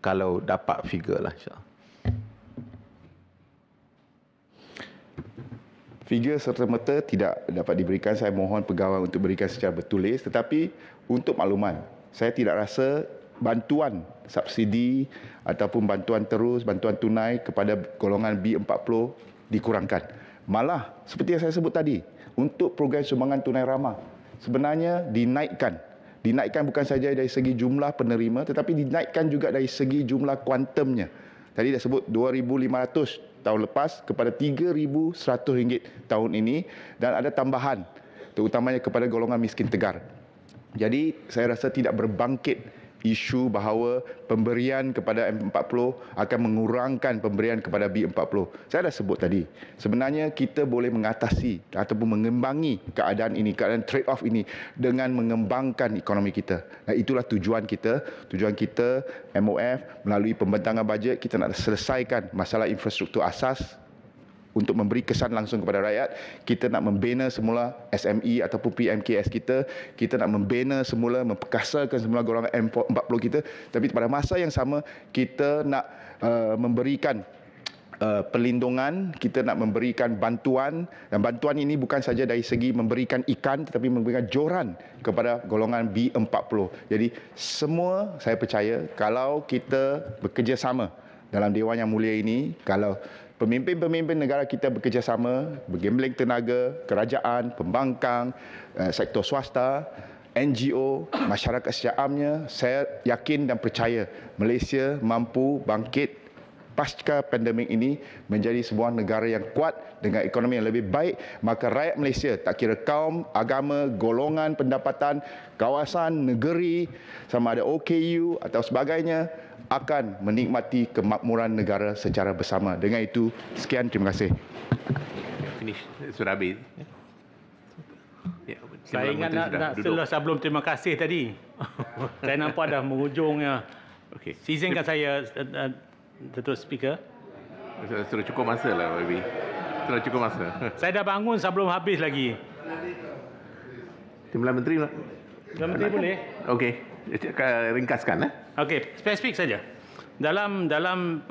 Kalau dapat figure lah, insyaAllah. Figure serta-merta tidak dapat diberikan. Saya mohon pegawai untuk berikan secara bertulis. Tetapi untuk makluman, saya tidak rasa bantuan subsidi ataupun bantuan tunai kepada golongan B40 dikurangkan. Malah seperti yang saya sebut tadi, untuk program sumbangan tunai ramah sebenarnya dinaikkan. Dinaikkan bukan saja dari segi jumlah penerima, tetapi dinaikkan juga dari segi jumlah kuantumnya. Tadi dah sebut 2,500 tahun lepas kepada RM3,100 tahun ini, dan ada tambahan terutamanya kepada golongan miskin tegar. Jadi saya rasa tidak berbangkit isu bahawa pemberian kepada M40 akan mengurangkan pemberian kepada B40. Saya dah sebut tadi, sebenarnya kita boleh mengatasi ataupun mengembangi keadaan ini, keadaan trade-off ini dengan mengembangkan ekonomi kita. Dan itulah tujuan kita. Tujuan kita MOF melalui pembentangan bajet, kita nak selesaikan masalah infrastruktur asas untuk memberi kesan langsung kepada rakyat. Kita nak membina semula SME ataupun PMKS kita. Kita nak membina semula, memperkasakan semula golongan M40 kita. Tapi pada masa yang sama, kita nak memberikan perlindungan, kita nak memberikan bantuan. Dan bantuan ini bukan saja dari segi memberikan ikan, tetapi memberikan joran kepada golongan B40. Jadi semua saya percaya kalau kita bekerjasama dalam Dewan Yang Mulia ini, kalau pemimpin-pemimpin negara kita bekerjasama, bergembling tenaga, kerajaan, pembangkang, sektor swasta, NGO, masyarakat secara amnya, saya yakin dan percaya Malaysia mampu bangkit pasca pandemik ini menjadi sebuah negara yang kuat dengan ekonomi yang lebih baik. Maka rakyat Malaysia, tak kira kaum, agama, golongan pendapatan, kawasan, negeri, sama ada OKU atau sebagainya, akan menikmati kemakmuran negara secara bersama. Dengan itu, sekian, terima kasih. Finish, sudah habis. Ya, saya ingat nak sebelum terima kasih tadi. Saya nampak dah menghujungnya. Okey. Izinkan saya, Datuk Speaker. Sudah cukup masa lah, Baby. Sudah cukup masa. Saya dah bangun sebelum habis lagi. Timbalan Menteri lah. Timbalan Menteri boleh? Okey. Ringkaskan. Okey, spesifik saja. Dalam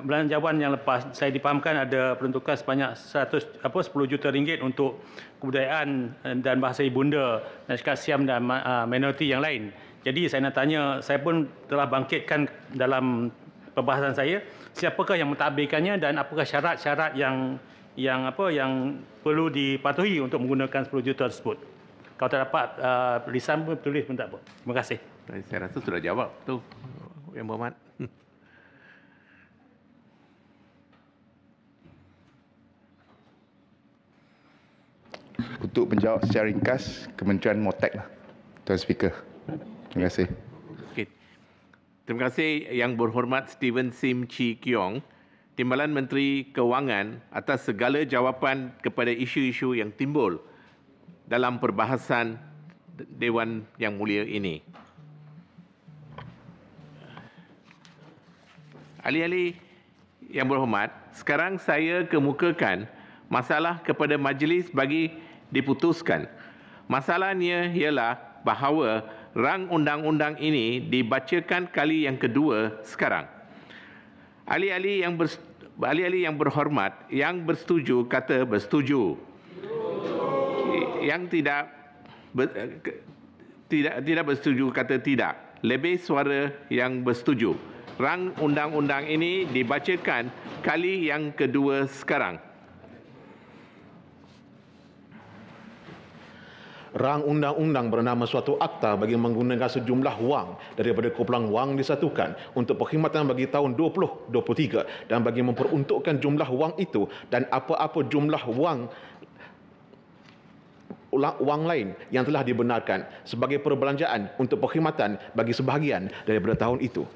belanjawan yang lepas, saya dipahamkan ada peruntukan sebanyak 10 juta ringgit untuk kebudayaan dan bahasa ibunda, naskah Siam dan minoriti yang lain. Jadi saya nak tanya, saya pun telah bangkitkan dalam perbahasan saya, siapakah yang mentadbirkannya dan apakah syarat-syarat yang perlu dipatuhi untuk menggunakan 10 juta tersebut. Kalau tak dapat lisan pun tulis pun tak apa. Terima kasih. Saya rasa sudah jawab tu, Yang Berhormat. Untuk menjawab secara ringkas, Kementerian Motek lah, Tuan Speaker. Terima kasih. Okay. Terima kasih Yang Berhormat Steven Sim Chee Kiong, Timbalan Menteri Kewangan, atas segala jawapan kepada isu-isu yang timbul dalam perbahasan Dewan Yang Mulia ini. Ahli-ahli Yang Berhormat, sekarang saya kemukakan masalah kepada majlis bagi diputuskan. Masalahnya ialah bahawa rang undang-undang ini dibacakan kali yang kedua sekarang. Ahli-ahli yang berhormat, yang bersetuju kata bersetuju. Yang tidak bersetuju kata tidak. Lebih suara yang bersetuju. Rang undang-undang ini dibacakan kali yang kedua sekarang. Rang undang-undang bernama suatu akta bagi menggunakan sejumlah wang daripada kumpulan wang disatukan untuk perkhidmatan bagi tahun 2023 dan bagi memperuntukkan jumlah wang itu dan apa-apa jumlah wang lain yang telah dibenarkan sebagai perbelanjaan untuk perkhidmatan bagi sebahagian daripada tahun itu.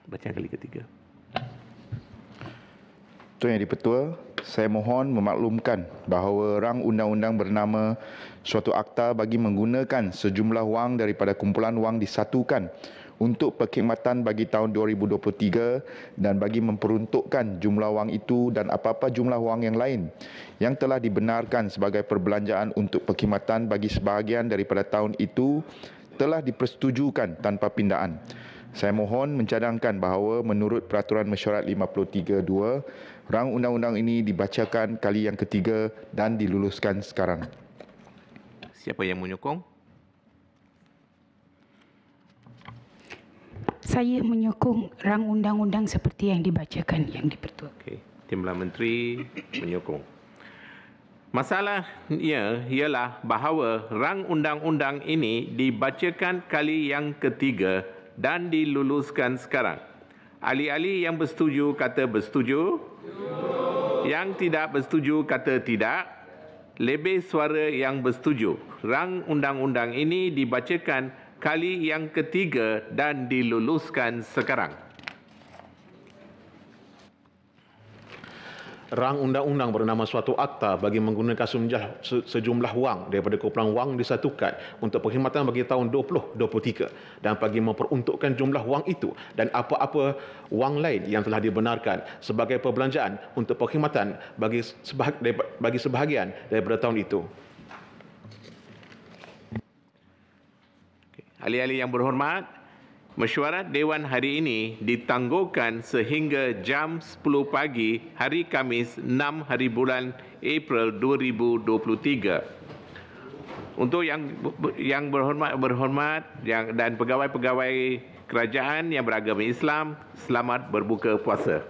Bacaan kali ketiga. Tuan Yang di-Pertua, saya mohon memaklumkan bahawa rang undang-undang bernama suatu akta bagi menggunakan sejumlah wang daripada kumpulan wang disatukan untuk perkhidmatan bagi tahun 2023 dan bagi memperuntukkan jumlah wang itu dan apa-apa jumlah wang yang lain yang telah dibenarkan sebagai perbelanjaan untuk perkhidmatan bagi sebahagian daripada tahun itu telah dipersetujukan tanpa pindaan. Saya mohon mencadangkan bahawa menurut Peraturan Mesyuarat 53.2, rang undang-undang ini dibacakan kali yang ketiga dan diluluskan sekarang. Siapa yang menyokong? Saya menyokong rang undang-undang seperti yang dibacakan Yang di-Pertua. Okey, Timbalan Menteri menyokong. Masalahnya ialah bahawa rang undang-undang ini dibacakan kali yang ketiga dan diluluskan sekarang. Ahli-ahli yang bersetuju kata bersetuju. Yang tidak bersetuju kata tidak. lebih suara yang bersetuju. Rang undang-undang ini dibacakan kali yang ketiga dan diluluskan sekarang. Rang undang-undang bernama suatu akta bagi menggunakan sejumlah wang daripada kumpulan wang disatukan untuk perkhidmatan bagi tahun 2023 dan bagi memperuntukkan jumlah wang itu dan apa-apa wang lain yang telah dibenarkan sebagai perbelanjaan untuk perkhidmatan bagi sebahagian daripada tahun itu. Ahli-ahli yang berhormat, mesyuarat Dewan hari ini ditangguhkan sehingga jam 10 pagi hari Khamis 6 hari bulan April 2023. Untuk yang berhormat dan pegawai-pegawai kerajaan yang beragama Islam, selamat berbuka puasa.